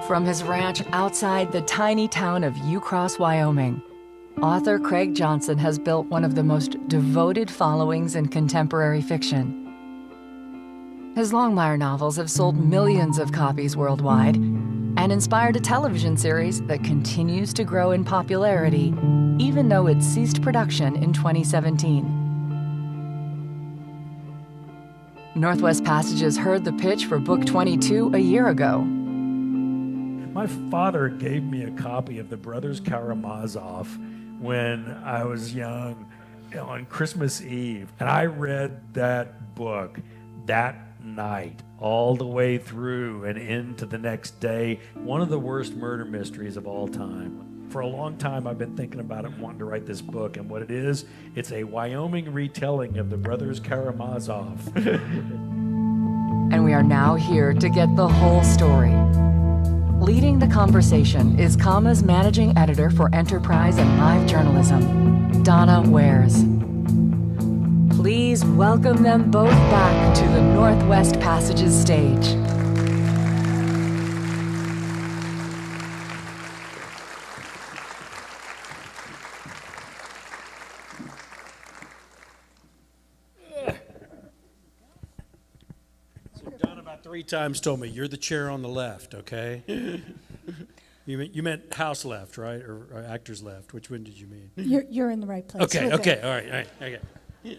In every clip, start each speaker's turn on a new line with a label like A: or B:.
A: From his ranch outside the tiny town of Ucross, Wyoming, author Craig Johnson has built one of the most devoted followings in contemporary fiction. His Longmire novels have sold millions of copies worldwide and inspired a television series that continues to grow in popularity, even though it ceased production in 2017. Northwest Passages heard the pitch for Book 22 a year ago.
B: My father gave me a copy of the Brothers Karamazov when I was young on Christmas Eve, and I read that book that night all the way through and into the next day. One of the worst murder mysteries of all time. For a long time I've been thinking about it, wanting to write this book, and what it is, it's a Wyoming retelling of the Brothers Karamazov.
A: And we are now here to get the whole story. Leading the conversation is Comma's managing editor for Enterprise and Live Journalism, Donna Wares. Please welcome them both back to the Northwest Passages stage.
C: So Don about 3 times told me, you're the chair on the left, okay? You meant house left, right? Or actors left? Which one did you mean?
D: You're in the right place.
C: Okay, okay, all right, okay.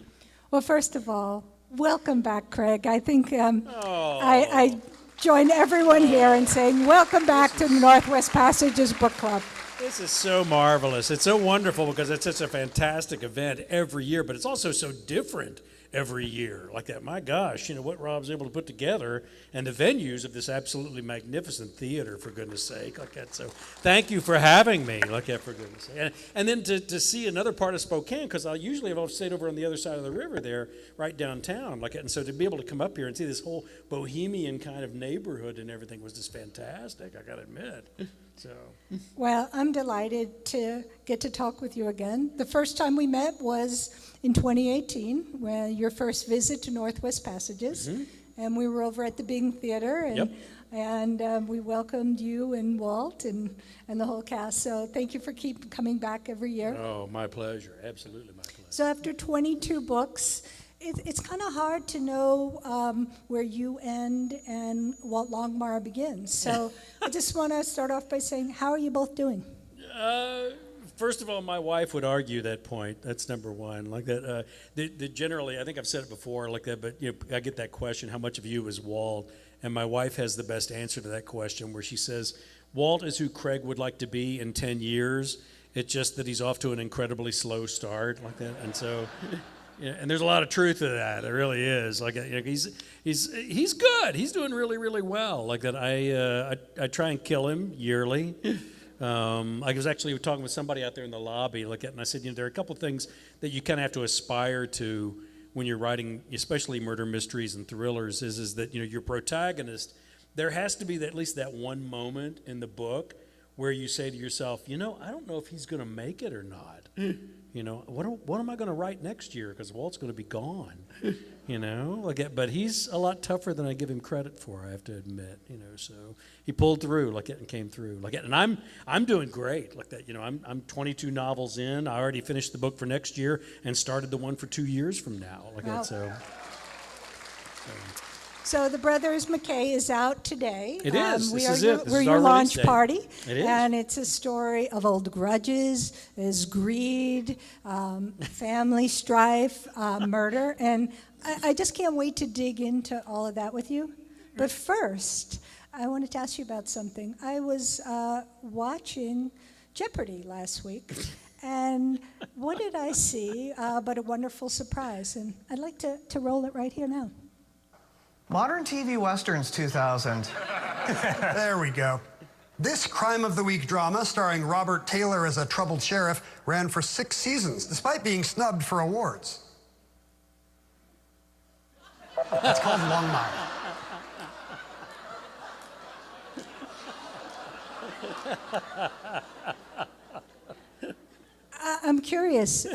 D: Well, first of all, welcome back, Craig. I think I join everyone here in saying welcome back to the Northwest Passages Book Club.
C: This is so marvelous. It's so wonderful because it's such a fantastic event every year, but it's also so different every year. Like that, my gosh, you know, what Rob's able to put together and the venues of this absolutely magnificent theater, for goodness sake, like that. So thank you for having me, like that, for goodness sake. And then to see another part of Spokane, because I've stayed over on the other side of the river there, right downtown, like that. And so to be able to come up here and see this whole bohemian kind of neighborhood and everything was just fantastic, I gotta admit. So.
D: Well, I'm delighted to get to talk with you again. The first time we met was in 2018, when your first visit to Northwest Passages, and we were over at the Bing Theater, and we welcomed you and Walt and the whole cast. So thank you for keep coming back every year.
C: Oh, my pleasure. Absolutely my pleasure.
D: So after 22 books, it's kind of hard to know where you end and Walt Longmire begins. So I just want to start off by saying, how are you both doing?
C: First of all, my wife would argue that point. That's number one. Like that, generally, I think I've said it before, like that. But you know, I get that question: how much of you is Walt? And my wife has the best answer to that question, where she says, "Walt is who Craig would like to be in 10 years. It's just that he's off to an incredibly slow start, like that." And so, yeah, and there's a lot of truth to that. It really is. Like, you know, he's good. He's doing really, really well. Like that. I try and kill him yearly. I was actually talking with somebody out there in the lobby, and I said, you know, there are a couple of things that you kind of have to aspire to when you're writing, especially murder mysteries and thrillers, is that, you know, your protagonist, there has to be at least that one moment in the book where you say to yourself, you know, I don't know if he's going to make it or not. You know, what am I going to write next year? Because Walt's going to be gone. You know, but he's a lot tougher than I give him credit for, I have to admit. You know, so he pulled through and came through and I'm doing great like that. You know, I'm 22 novels in. I already finished the book for next year and started the one for 2 years from now. That.
D: So the Brothers McKay is out today.
C: It is.
D: We're your launch party.
C: It is.
D: And it's a story of old grudges, there's greed, family strife, murder. And I just can't wait to dig into all of that with you. But first, I wanted to ask you about something. I was watching Jeopardy last week. And what did I see but a wonderful surprise? And I'd like to roll it right here now.
E: Modern TV Westerns 2000.
F: There we go. This Crime of the Week drama, starring Robert Taylor as a troubled sheriff, ran for 6 seasons, despite being snubbed for awards. It's called Longmire.
D: I'm curious.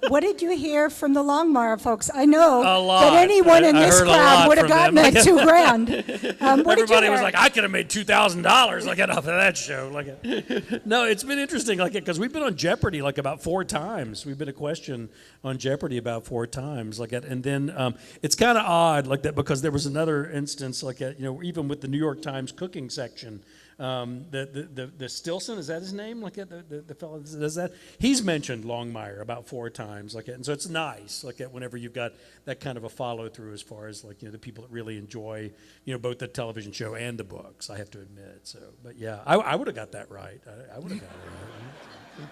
D: What did you hear from the Longmire folks? I know
C: A lot.
D: that anyone in
C: I
D: this
C: heard a
D: crowd
C: lot
D: would have
C: from
D: gotten
C: them.
D: that $2,000. What did you
C: Everybody
D: hear?
C: was like, I could have made $2,000 like off of that show. No, it's been interesting, because we've been on Jeopardy about 4 times. We've been a question on Jeopardy about 4 times, and then it's kind of odd that because there was another instance even with the New York Times cooking section. The Stilson, is that his name? The fellow that does that, he's mentioned Longmire about 4 times, and so it's nice, whenever you've got that kind of a follow through as far as the people that really enjoy both the television show and the books. I have to admit. So, but yeah, I would have got that right. I would have got it right.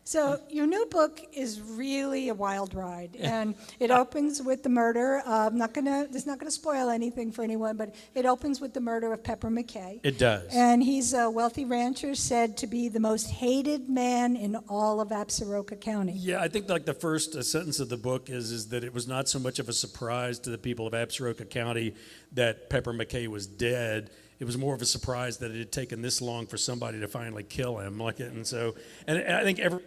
D: So your new book is really a wild ride, and it opens with the murder. It's not gonna spoil anything for anyone, but it opens with the murder of Pepper McKay.
C: It does.
D: And he's a wealthy rancher, said to be the most hated man in all of Absaroka County.
C: Yeah, I think the first sentence of the book is that it was not so much of a surprise to the people of Absaroka County that Pepper McKay was dead. It was more of a surprise that it had taken this long for somebody to finally kill him. And I think every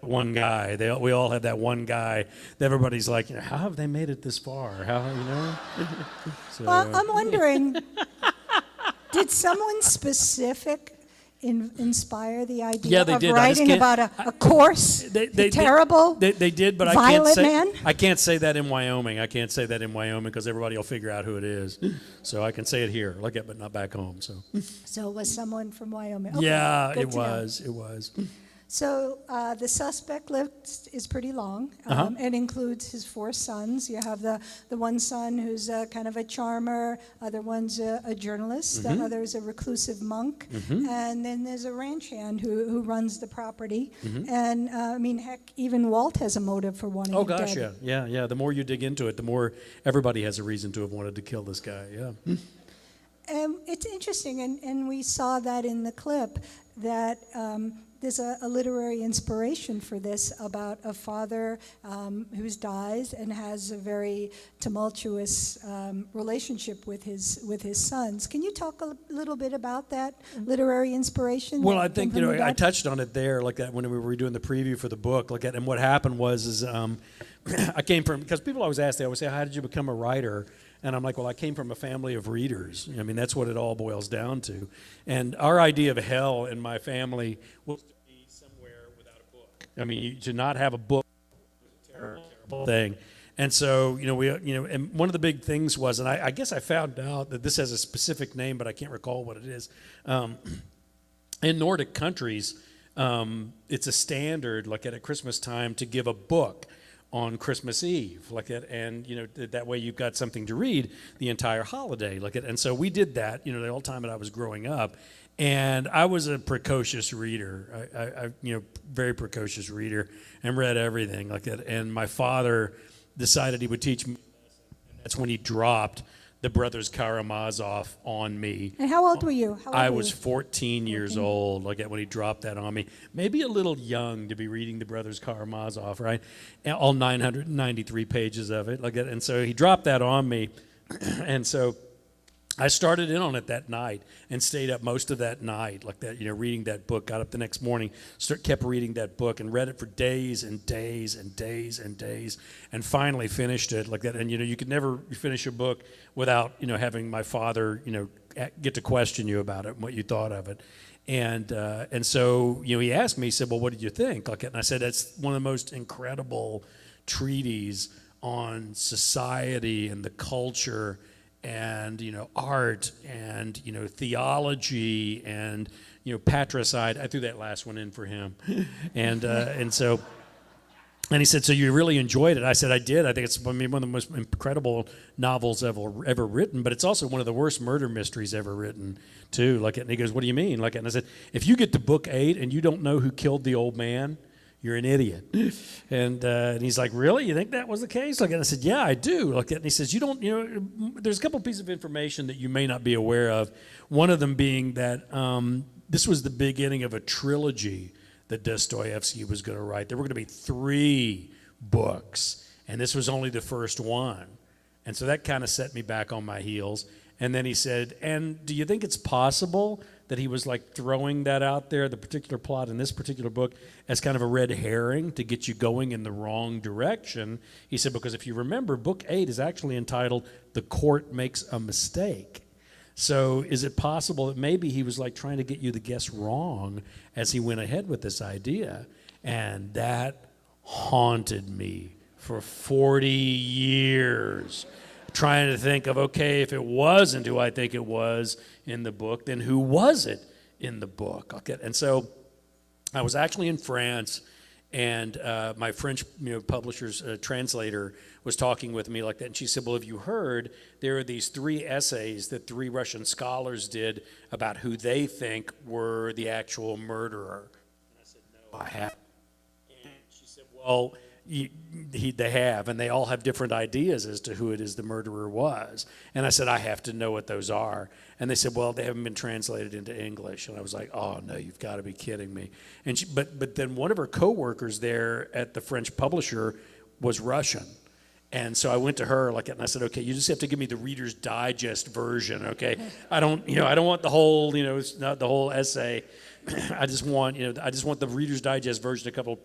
C: one guy. We all have that one guy that everybody's like, how have they made it this far? So,
D: well, I'm wondering, did someone specific inspire the idea of writing about a coarse, terrible,
C: they did, but
D: man?
C: I can't say that in Wyoming. I can't say that in Wyoming because everybody will figure out who it is. So I can say it here, but not back home. So
D: it was someone from Wyoming. Okay,
C: yeah,
D: it
C: was. It was.
D: So the suspect list is pretty long. It includes his 4 sons. You have the one son who's kind of a charmer, other one's a journalist, the other is a reclusive monk, and then there's a ranch hand who runs the property. And heck, even Walt has a motive for wanting him dead.
C: Oh gosh, yeah. The more you dig into it, the more everybody has a reason to have wanted to kill this guy. Yeah.
D: It's interesting, and we saw that in the clip that. There's a literary inspiration for this about a father who dies and has a very tumultuous relationship with his sons. Can you talk a little bit about that literary inspiration?
C: Well, I think I touched on it there, that when we were doing the preview for the book, and what happened was I came from, because people always ask, they always say, how did you become a writer? And I'm like, well, I came from a family of readers. That's what it all boils down to. And our idea of hell in my family was to be somewhere without a book. To not have a book was a terrible thing. And so, and one of the big things was, and I guess I found out that this has a specific name, but I can't recall what it is. In Nordic countries, it's a standard, at Christmas time, to give a book on Christmas Eve, that way you've got something to read the entire holiday, and so we did that, the whole time that I was growing up, and I was a precocious reader, I very precocious reader, and read everything, and my father decided he would teach me, and that's when he dropped the Brothers Karamazov on me.
D: And how old were you?
C: I was 14 years old, when he dropped that on me. Maybe a little young to be reading the Brothers Karamazov, right? All 993 pages of it, and so he dropped that on me, and so I started in on it that night and stayed up most of that night, reading that book. Got up the next morning, kept reading that book, and read it for days and days and days and days, and finally finished it And you could never finish a book without having my father get to question you about it and what you thought of it. And so he asked me, he said, well, what did you think? And I said, that's one of the most incredible treatises on society and the culture and art and theology and patricide. I threw that last one in for him, and he said, so you really enjoyed it? I said, I did. I think it's one of the most incredible novels ever written, but it's also one of the worst murder mysteries ever written too. And he goes, what do you mean? And I said, if you get to book 8 and you don't know who killed the old man, you're an idiot. And he's like, really? You think that was the case? And I said, yeah, I do. And he says, there's a couple pieces of information that you may not be aware of. One of them being that this was the beginning of a trilogy that Dostoevsky was going to write. There were going to be 3 books, and this was only the first one. And so that kind of set me back on my heels. And then he said, and do you think it's possible that he was like throwing that out there, the particular plot in this particular book, as kind of a red herring to get you going in the wrong direction. He said, because if you remember, book 8 is actually entitled The Court Makes a Mistake. So is it possible that maybe he was like trying to get you to guess wrong as he went ahead with this idea? And that haunted me for 40 years, trying to think of, okay, if it wasn't who I think it was in the book, then who was it in the book? Okay. And so I was actually in France, and my French publisher's translator was talking with me like that, and she said, well, have you heard there are these 3 essays that 3 Russian scholars did about who they think were the actual murderer? And I said, no, I haven't. And she said, well, they have, and they all have different ideas as to who it is the murderer was. And I said, I have to know what those are. And they said, well, they haven't been translated into English. And I was like, oh, no, you've got to be kidding me. And but then one of her coworkers there at the French publisher was Russian. And so I went to her and I said, okay, you just have to give me the Reader's Digest version, okay? I don't want the whole, it's not the whole essay. I just want the Reader's Digest version, a couple of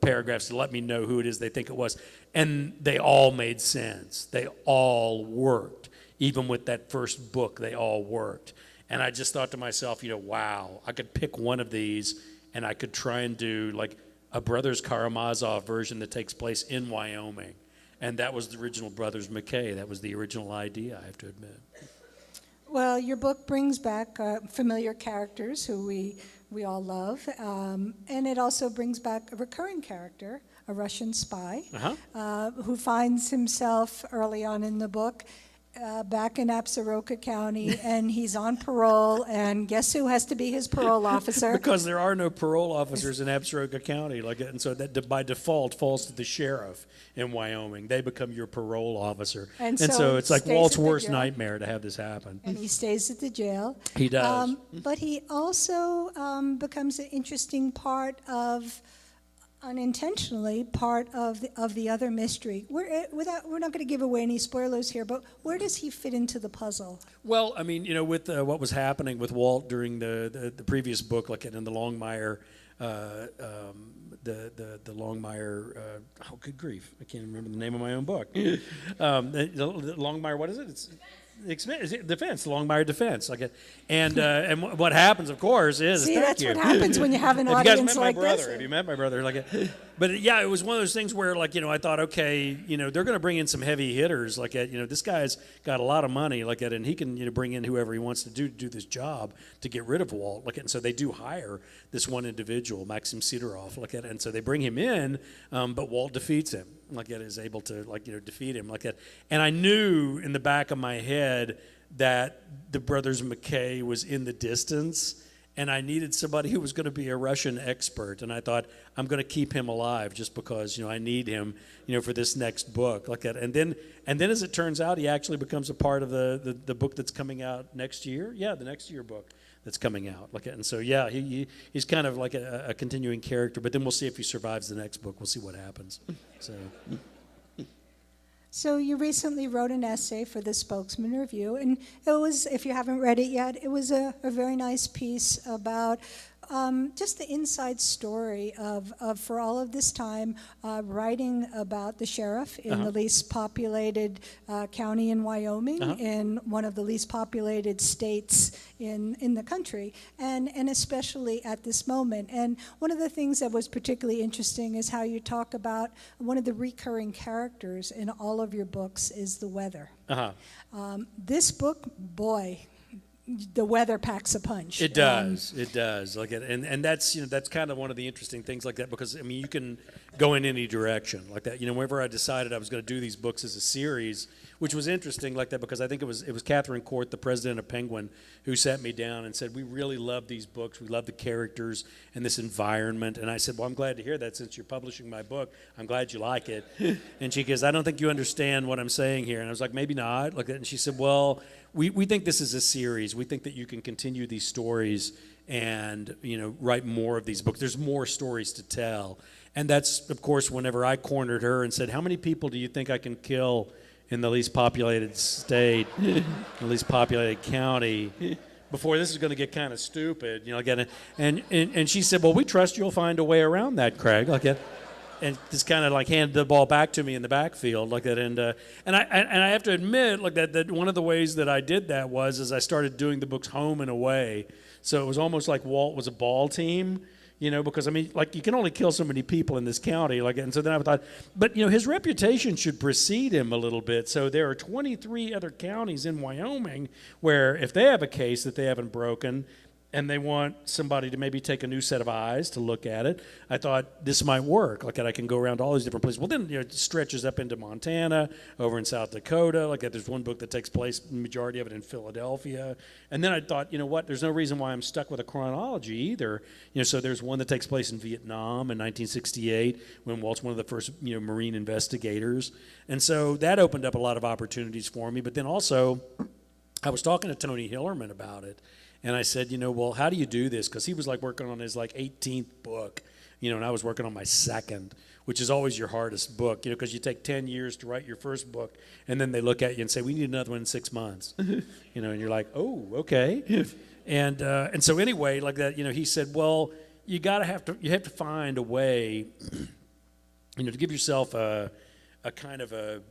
C: paragraphs to let me know who it is they think it was. And they all made sense. They all worked. Even with that first book, they all worked. And I just thought to myself, wow, I could pick one of these and I could try and do like a Brothers Karamazov version that takes place in Wyoming. And that was the original Brothers McKay. That was the original idea, I have to admit.
D: Well, your book brings back familiar characters who we all love, and it also brings back a recurring character, a Russian spy, who finds himself early on in the book back in Absaroka County, and he's on parole, and guess who has to be his parole officer?
C: Because there are no parole officers in Absaroka County, and so that by default falls to the sheriff in Wyoming. They become your parole officer. And so it's like Walt's worst nightmare to have this happen.
D: And he stays at the jail.
C: He does.
D: But he also becomes an interesting part of, unintentionally, part of the other mystery. We're not going to give away any spoilers here, but where does he fit into the puzzle?
C: Well, I mean, with what was happening with Walt during the previous book, like in the Longmire, the Longmire, oh, good grief, I can't remember the name of my own book. The Longmire, what is it? It's defense, Longmire defense. And what happens, of course, is
D: that's what happens when you have an audience like this.
C: Have you met my brother? But yeah, it was one of those things where, I thought, okay, they're going to bring in some heavy hitters. This guy's got a lot of money, and he can, bring in whoever he wants to do this job to get rid of Walt. And so they do hire this one individual, Maxim Sidorov. And so they bring him in, but Walt defeats him. Is able to defeat him and I knew in the back of my head that the Brothers McKay was in the distance, and I needed somebody who was going to be a Russian expert, and I thought, I'm going to keep him alive just because I need him for this next book and then as it turns out, he actually becomes a part of the book that's coming out next year. The next year book that's coming out. And so he's kind of like a continuing character, but then we'll see if he survives the next book. We'll see what happens.
D: So you recently wrote an essay for the Spokesman-Review, and it was, if you haven't read it yet, it was a very nice piece about just the inside story of for all of this time, writing about the sheriff in the least populated county in Wyoming, in one of the least populated states in the country, and especially at this moment. And one of the things that was particularly interesting is how you talk about one of the recurring characters in all of your books is the weather. This book, boy, the weather packs a punch.
C: It does. It does. And that's that's kind of one of the interesting things because you can go in any direction whenever I decided I was going to do these books as a series, which was interesting because I think it was Catherine Court, the president of Penguin, who sat me down and said, we really love these books. We love the characters and this environment. And I said, well, I'm glad to hear that since you're publishing my book. I'm glad you like it. And she goes, I don't think you understand what I'm saying here. And I was like, maybe not. And she said, well, we think this is a series. We think that you can continue these stories and write more of these books. There's more stories to tell. And that's, of course, whenever I cornered her and said, how many people do you think I can kill in the least populated state, the least populated county, before this is going to get kind of stupid, you know, again. And she said, well, we trust you'll find a way around that, Craig. Like that. And just kind of like handed the ball back to me in the backfield like that, and I have to admit like that one of the ways that I did that was I started doing the books home and away, so it was almost like Walt was a ball team, you know, because I mean like you can only kill so many people in this county, like, and so then I thought, but you know his reputation should precede him a little bit. So there are 23 other counties in Wyoming where if they have a case that they haven't broken, and they want somebody to maybe take a new set of eyes to look at it, I thought this might work. Like that I can go around to all these different places. Well, then you know, it stretches up into Montana, over in South Dakota. Like that, there's one book that takes place, the majority of it in Philadelphia. And then I thought, you know what? There's no reason why I'm stuck with a chronology either. You know, so there's one that takes place in Vietnam in 1968 when Walt's one of the first, you know, Marine investigators. And so that opened up a lot of opportunities for me. But then also, I was talking to Tony Hillerman about it. And I said, you know, well, how do you do this? Because he was like working on his like 18th book, you know, and I was working on my second, which is always your hardest book, you know, because you take 10 years to write your first book, and then they look at you and say, we need another one in 6 months, you know, and you're like, oh, okay. And so anyway, like that, you know, he said, well, you have to find a way, you know, to give yourself a kind of a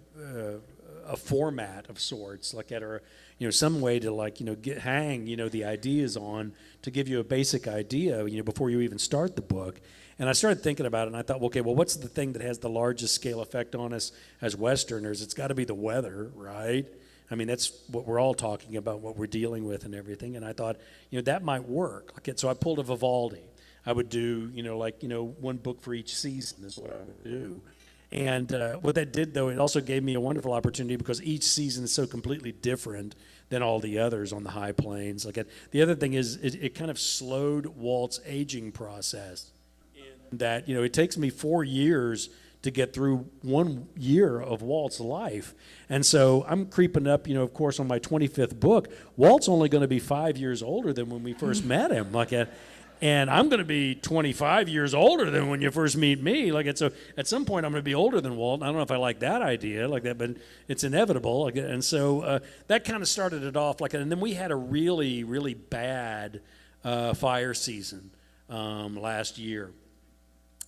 C: format of sorts, like at a, you know, some way to like, you know, hang, you know, the ideas on to give you a basic idea, you know, before you even start the book. And I started thinking about it, and I thought, okay, well, what's the thing that has the largest scale effect on us as Westerners? It's got to be the weather, right? I mean, that's what we're all talking about, what we're dealing with and everything. And I thought, you know, that might work. Like so I pulled a Vivaldi. I would do, you know, like, you know, one book for each season is what I would do. And what that did, though, it also gave me a wonderful opportunity because each season is so completely different than all the others on the high plains. Like the other thing is it kind of slowed Walt's aging process in that, you know, it takes me 4 years to get through 1 year of Walt's life. And so I'm creeping up, you know, of course, on my 25th book. Walt's only going to be 5 years older than when we first met him. And I'm going to be 25 years older than when you first meet me. So at some point I'm going to be older than Walt. I don't know if I like that idea like that, but it's inevitable. And so that kind of started it off and then we had a really, really bad fire season last year.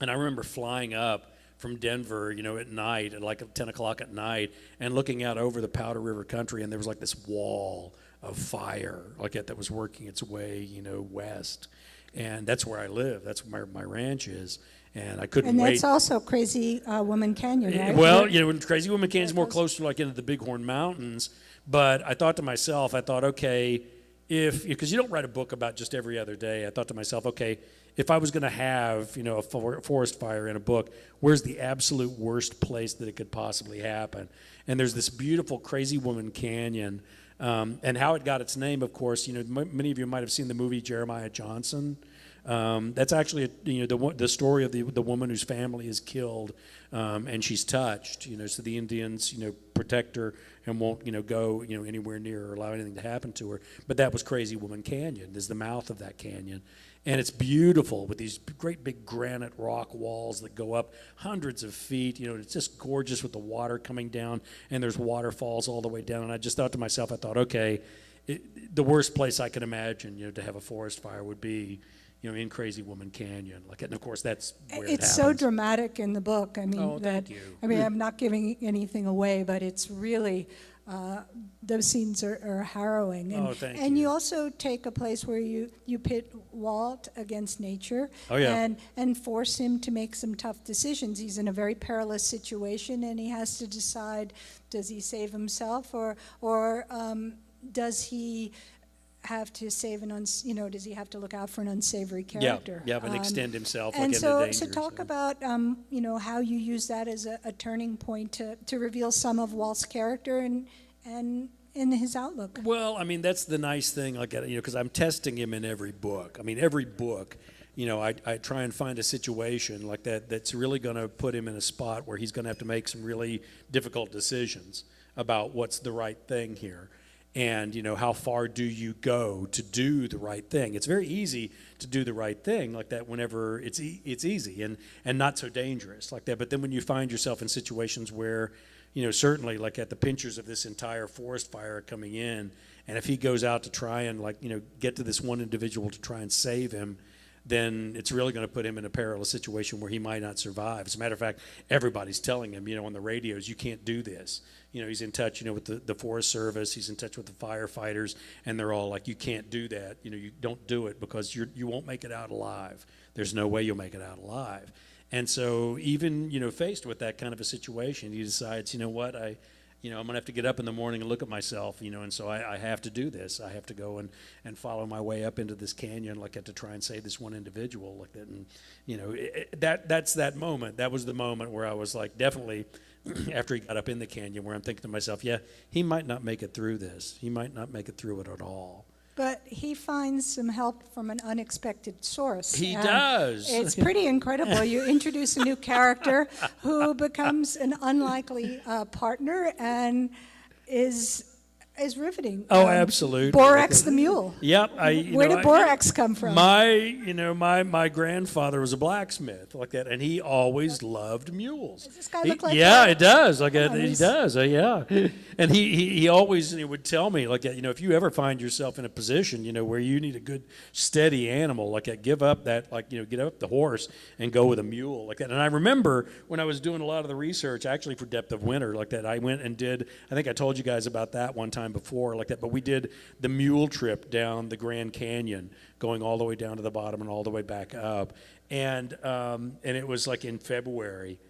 C: And I remember flying up from Denver, you know, at night at like 10 o'clock at night and looking out over the Powder River country, and there was like this wall of fire that was working its way, you know, west. And that's where I live. That's where my ranch is. And I couldn't wait.
D: And that's also Crazy Woman Canyon, right?
C: Well, you know, Crazy Woman Canyon is more close to into the Bighorn Mountains. But I thought to myself, okay, because you don't write a book about just every other day. I thought to myself, okay, if I was going to have, you know, a forest fire in a book, where's the absolute worst place that it could possibly happen? And there's this beautiful Crazy Woman Canyon. And how it got its name, of course, you know, many of you might have seen the movie Jeremiah Johnson. That's actually, you know, the story of the woman whose family is killed, and she's touched, you know, so the Indians, you know, protect her and won't, you know, go, you know, anywhere near her or allow anything to happen to her. But that was Crazy Woman Canyon. There's the mouth of that canyon. And it's beautiful with these great big granite rock walls that go up hundreds of feet. You know, it's just gorgeous with the water coming down, and there's waterfalls all the way down. And I just thought to myself, okay, the worst place I can imagine, you know, to have a forest fire would be, you know, in Crazy Woman Canyon. And of course, that's where it happens.
D: It's so dramatic in the book. I mean,
C: thank you.
D: I mean, I'm not giving anything away, but it's really. Those scenes are harrowing. And,
C: thank
D: and
C: you.
D: you also take a place where you pit Walt against nature and force him to make some tough decisions. He's in a very perilous situation, and he has to decide, does he save himself or does he have to save does he have to look out for an unsavory character?
C: Yeah, and extend himself
D: And
C: into
D: so,
C: danger.
D: so talk about, you know, how you use that as a turning point to reveal some of Walt's character and in his outlook.
C: Well, I mean, that's the nice thing, you know, because I'm testing him in every book. I mean, every book, you know, I try and find a situation like that that's really going to put him in a spot where he's going to have to make some really difficult decisions about what's the right thing here. And, you know, how far do you go to do the right thing? It's very easy to do the right thing like that whenever it's easy and not so dangerous like that. But then when you find yourself in situations where certainly like at the pinchers of this entire forest fire coming in, and if he goes out to try and get to this one individual to try and save him, then it's really going to put him in a perilous situation where he might not survive. As a matter of fact, everybody's telling him, on the radios, you can't do this. He's in touch, with the Forest Service. He's in touch with the firefighters, and they're all like, you can't do that. You don't do it because you won't make it out alive. There's no way you'll make it out alive. And so even, faced with that kind of a situation, he decides, what, I'm going to have to get up in the morning and look at myself, and so I have to do this. I have to go and follow my way up into this canyon, to try and save this one individual like that. And, that's that moment. That was the moment where I was like, definitely, after he got up in the canyon, where I'm thinking to myself, yeah, he might not make it through this. He might not make it through it at all.
D: But he finds some help from an unexpected source.
C: He does.
D: It's pretty incredible. You introduce a new character who becomes an unlikely partner and is riveting.
C: Oh, absolutely.
D: Borax the mule.
C: Yep.
D: Where did Borax come from?
C: My grandfather was a blacksmith like that, and he always loved mules.
D: Does this guy look like
C: Yeah,
D: that?
C: it does. He does. Yeah. And he always would tell me like that. If you ever find yourself in a position where you need a good steady animal like that, give up that get up the horse and go with a mule like that. And I remember when I was doing a lot of the research actually for Depth of Winter like that, I went and did. I think I told you guys about that one time before like that, but we did the mule trip down the Grand Canyon, going all the way down to the bottom and all the way back up, and it was like in February,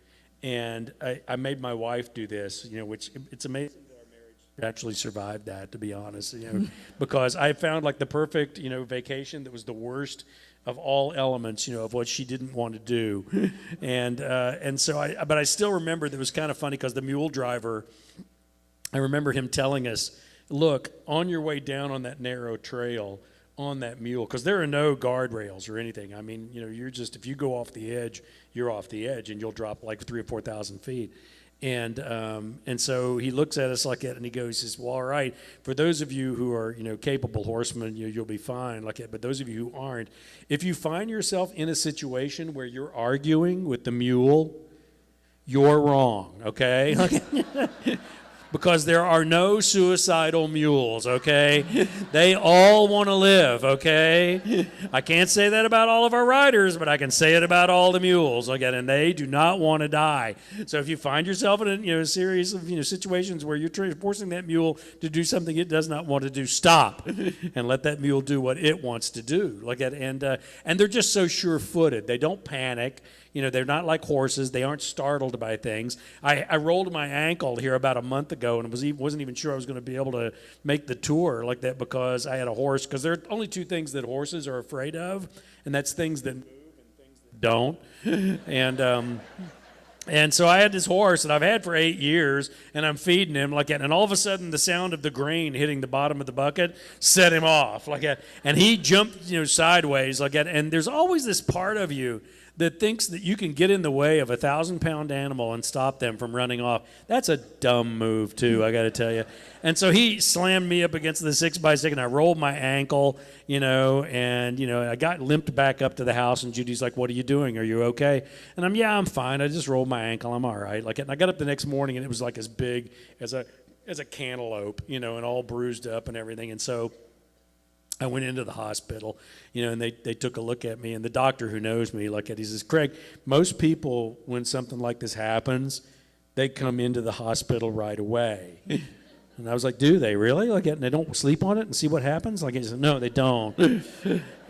C: and I made my wife do this, which it's amazing that our marriage actually survived that, to be honest, because I found like the perfect vacation that was the worst of all elements, of what she didn't want to do, and so but I still remember that it was kind of funny because the mule driver, I remember him telling us, look, on your way down on that narrow trail on that mule, because there are no guardrails or anything. I mean, you're just, if you go off the edge, you're off the edge, and you'll drop like 3,000 or 4,000 feet. And so he looks at us like that, and he says, well, all right, for those of you who are, capable horsemen, you'll be fine like that. But those of you who aren't, if you find yourself in a situation where you're arguing with the mule, you're wrong, okay? Because there are no suicidal mules, okay? They all want to live, okay? I can't say that about all of our riders, but I can say it about all the mules, again, and they do not want to die. So if you find yourself in a series of situations where you're forcing that mule to do something it does not want to do, stop and let that mule do what it wants to do. And they're just so sure-footed. They don't panic. They're not like horses. They aren't startled by things. I rolled my ankle here about a month ago and wasn't even sure I was going to be able to make the tour like that because I had a horse. Because there are only two things that horses are afraid of, and that's things that move and things that don't. And so I had this horse that I've had for 8 years, and I'm feeding him like that. And all of a sudden, the sound of the grain hitting the bottom of the bucket set him off like that. And he jumped, sideways like that. And there's always this part of you that thinks that you can get in the way of a 1,000-pound animal and stop them from running off. That's a dumb move, too, I got to tell you. And so he slammed me up against the 6x6, and I rolled my ankle, and I got limped back up to the house, and Judy's like, what are you doing? Are you okay? And I'm fine. I just rolled my ankle. I'm all right. And I got up the next morning, and it was like as big as a cantaloupe, and all bruised up and everything. And so I went into the hospital, and they took a look at me, and the doctor who knows me, he says, Craig, most people, when something like this happens, they come into the hospital right away. And I was like, do they really? And they don't sleep on it and see what happens? He said, no, they don't.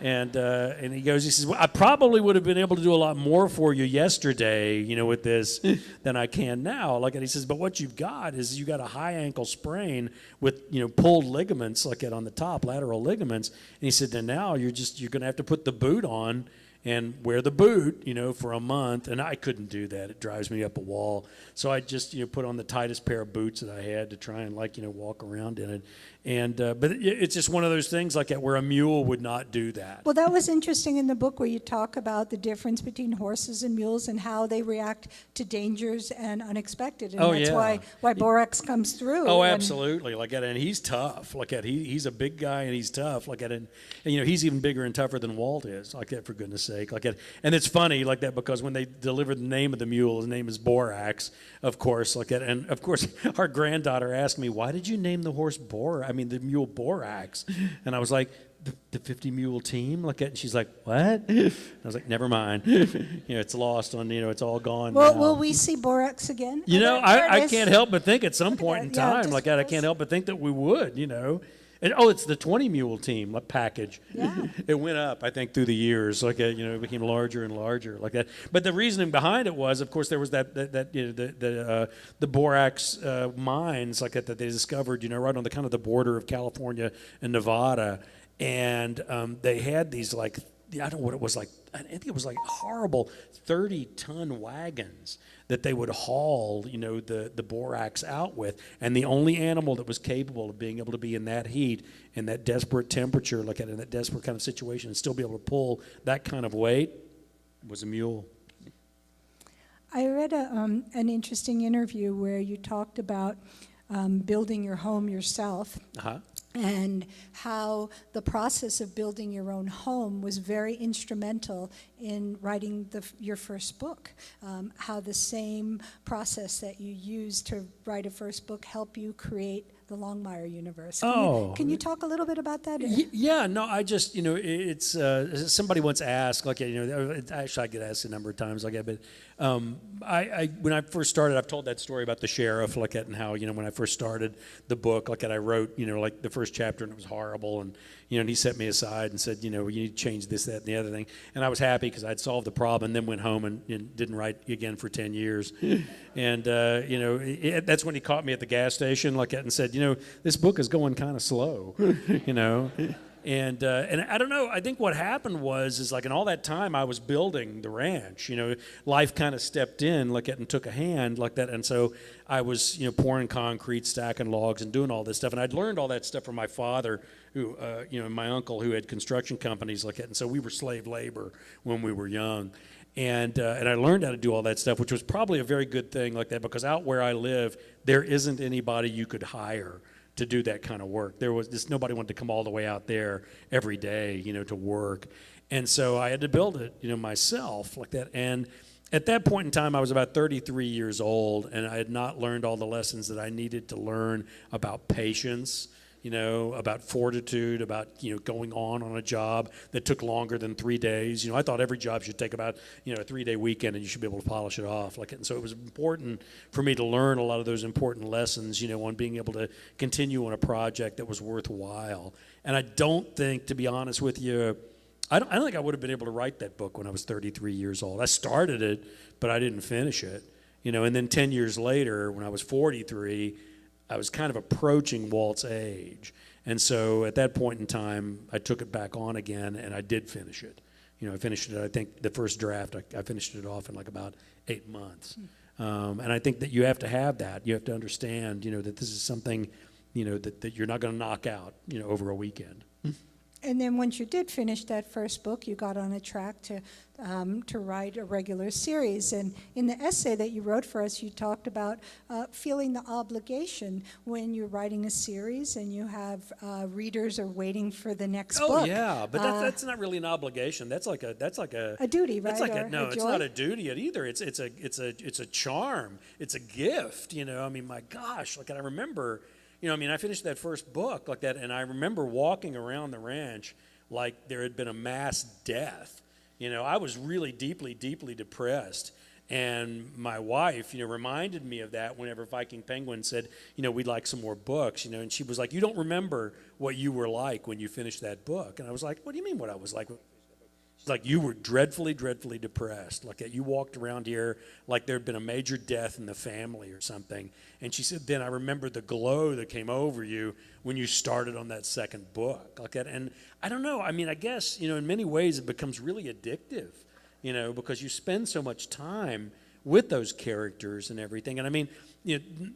C: And he says, well, I probably would have been able to do a lot more for you yesterday, with this than I can now. And he says, but what you've got is you got a high ankle sprain with, pulled ligaments on the top, lateral ligaments. And he said, then now you're going to have to put the boot on and wear the boot, for a month. And I couldn't do that. It drives me up a wall. So I just, put on the tightest pair of boots that I had to try and walk around in it. And but it's just one of those things like that where a mule would not do that.
D: Well, that was interesting in the book where you talk about the difference between horses and mules and how they react to dangers and unexpected. And that's why Borax comes through.
C: Oh, absolutely. And he's tough. He's a big guy and he's tough. And he's even bigger and tougher than Walt is. For goodness sake. And it's funny like that because when they delivered the name of the mule, his name is Borax, of course, and of course our granddaughter asked me, why did you name the the mule Borax? And I was like, the 50 mule team, and she's like, what? I was like, never mind. It's lost on, it's all gone
D: Well,
C: now.
D: will we see Borax again?
C: I can't help but think at some point in time, I can't help but think that we would, And, it's the 20 mule team package.
D: Yeah.
C: It went up, I think, through the years. It became larger and larger like that. But the reasoning behind it was, of course, there was the borax mines that they discovered, right on the kind of the border of California and Nevada, and they had these I don't know what it was I think it was horrible 30-ton wagons that they would haul, the borax out with. And the only animal that was capable of being able to be in that heat, in that desperate temperature, in that desperate kind of situation, and still be able to pull that kind of weight was a mule.
D: I read an interesting interview where you talked about building your home yourself.
C: Uh-huh.
D: And how the process of building your own home was very instrumental in writing your first book. How the same process that you used to write a first book helped you create the Longmire universe. Can you talk a little bit about that?
C: Yeah, no, I just, it's, somebody once asked, actually I get asked a number of times, but when I first started, I've told that story about the sheriff, and how, when I first started the book, I wrote, the first chapter and it was horrible, and, and he set me aside and said, you need to change this, that, and the other thing, and I was happy because I'd solved the problem, and then went home and didn't write again for 10 years, and, that's when he caught me at the gas station, and said, this book is going kind of slow, And I don't know, I think what happened was in all that time I was building the ranch, life kind of stepped in and took a hand like that. And so I was, pouring concrete, stacking logs and doing all this stuff. And I'd learned all that stuff from my father, who, and my uncle who had construction companies like that. And so we were slave labor when we were young. And I learned how to do all that stuff, which was probably a very good thing like that, because out where I live, there isn't anybody you could hire to do that kind of work. There was just nobody wanted to come all the way out there every day, to work. And so I had to build it, myself like that. And at that point in time, I was about 33 years old, and I had not learned all the lessons that I needed to learn about patience, about fortitude, about, going on a job that took longer than 3 days. I thought every job should take about, a 3-day weekend and you should be able to polish it off. And so it was important for me to learn a lot of those important lessons, on being able to continue on a project that was worthwhile. And I don't think, to be honest with you, I don't think I would have been able to write that book when I was 33 years old. I started it, but I didn't finish it. And then 10 years later, when I was 43, I was kind of approaching Walt's age. And so at that point in time, I took it back on again, and I did finish it. I finished it, I think the first draft, I finished it off in about 8 months. And I think that you have to have that. You have to understand, that this is something, that you're not going to knock out, over a weekend.
D: And then once you did finish that first book, you got on a track to write a regular series. And in the essay that you wrote for us, you talked about feeling the obligation when you're writing a series and you have readers are waiting for the next book.
C: Oh yeah, but that's not really an obligation. That's like a
D: duty, right?
C: It's not a duty either. It's a charm. It's a gift. I mean, my gosh, I remember. I finished that first book like that, and I remember walking around the ranch like there had been a mass death. I was really deeply, deeply depressed. And my wife, reminded me of that whenever Viking Penguin said, we'd like some more books, and she was like, you don't remember what you were like when you finished that book. And I was like, what do you mean what I was like? She's like, you were dreadfully, dreadfully depressed. Like you walked around here like there'd been a major death in the family or something. And she said, then I remember the glow that came over you when you started on that second book. Like that. And I don't know. I mean, I guess, in many ways it becomes really addictive, because you spend so much time with those characters and everything. And I mean,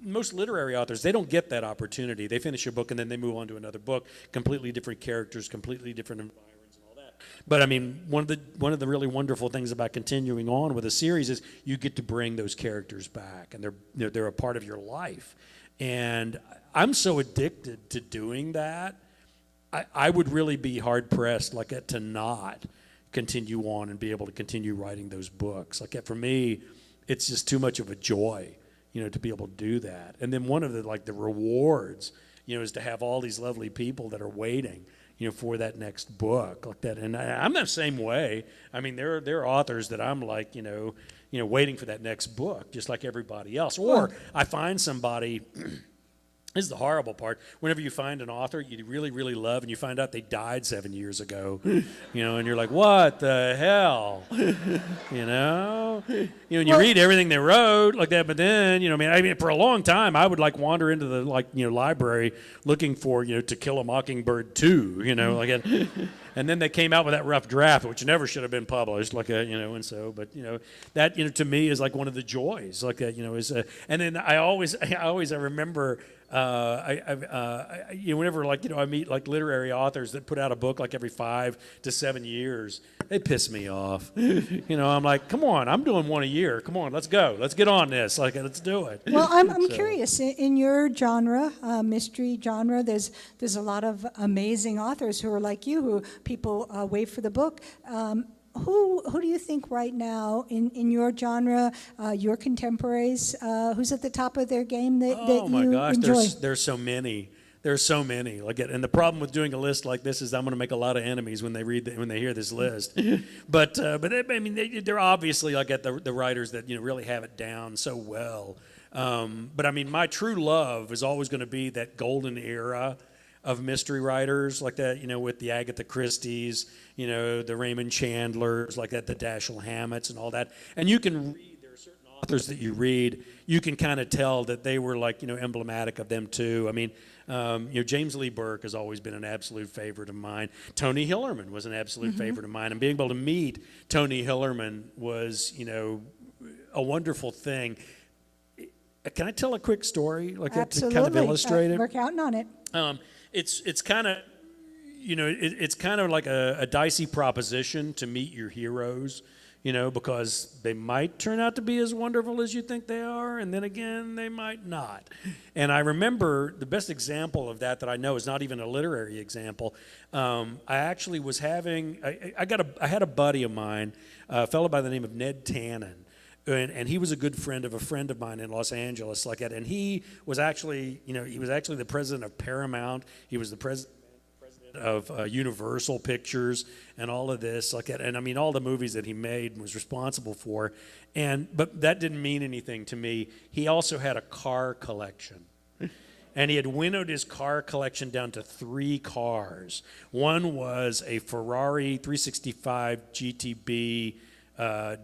C: most literary authors, they don't get that opportunity. They finish a book and then they move on to another book, completely different characters, completely different environments. But I mean, one of the really wonderful things about continuing on with a series is you get to bring those characters back, and they're a part of your life. And I'm so addicted to doing that. I would really be hard pressed to not continue on and be able to continue writing those books. Like for me, it's just too much of a joy, to be able to do that. And then one of the rewards, is to have all these lovely people that are waiting, for that next book like that. And I'm the same way. I mean, there are authors that I'm like, waiting for that next book, just like everybody else. Or I find somebody. This is the horrible part. Whenever you find an author you really, really love and you find out they died 7 years ago, and you're like, what the hell? And you read everything they wrote like that, but then, I mean, for a long time, I would wander into the library looking for, To Kill a Mockingbird 2, like that. And then they came out with that rough draft, which never should have been published, and so, but, that, to me is one of the joys, is, and then I always remember, whenever I meet literary authors that put out a book every 5 to 7 years, they piss me off. I'm like, come on, I'm doing one a year. Come on, let's go. Let's get on this. Let's do it.
D: Well, I'm curious. In your genre, mystery genre, there's a lot of amazing authors who are like you, who people wait for the book. Who do you think right now in your genre, your contemporaries, who's at the top of their game that
C: oh my
D: you
C: gosh,
D: enjoy?
C: There's so many. There's so many. And the problem with doing a list like this is I'm going to make a lot of enemies when they hear this list. but I mean, they're obviously at the writers that really have it down so well. But I mean, my true love is always going to be that golden era of mystery writers like that, with the Agatha Christie's, the Raymond Chandlers, like that, the Dashiell Hammetts and all that. And you can read, there are certain authors that you read, you can kind of tell that they were emblematic of them too. I mean, James Lee Burke has always been an absolute favorite of mine. Tony Hillerman was an absolute favorite of mine. And being able to meet Tony Hillerman was, a wonderful thing. Can I tell a quick story
D: Absolutely.
C: to kind of illustrate it?
D: We're counting on it.
C: It's kind of, it's kind of like a dicey proposition to meet your heroes, because they might turn out to be as wonderful as you think they are, and then again, they might not. And I remember the best example of that I know is not even a literary example. I actually was having, I had a buddy of mine, a fellow by the name of Ned Tannen. And he was a good friend of a friend of mine in Los Angeles, like that. And he was actually, he was actually the president of Paramount. He was the president of Universal Pictures and all of this, like that. And I mean, all the movies that he made and was responsible for. But that didn't mean anything to me. He also had a car collection. And he had winnowed his car collection down to 3 cars. One was a Ferrari 365 GTB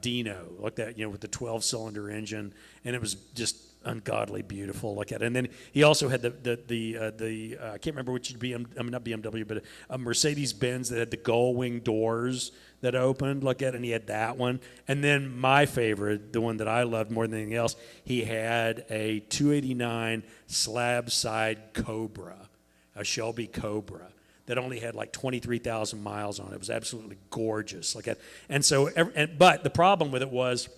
C: Dino, like that, with the 12-cylinder engine, and it was just ungodly beautiful, like that. And then he also had the I can't remember which not BMW, but a Mercedes-Benz that had the gull-wing doors that opened, like that, and he had that one. And then my favorite, the one that I loved more than anything else, he had a 289 slab-side Cobra, a Shelby Cobra, that only had 23,000 miles on it. It was absolutely gorgeous, like that. And so, but the problem with it was,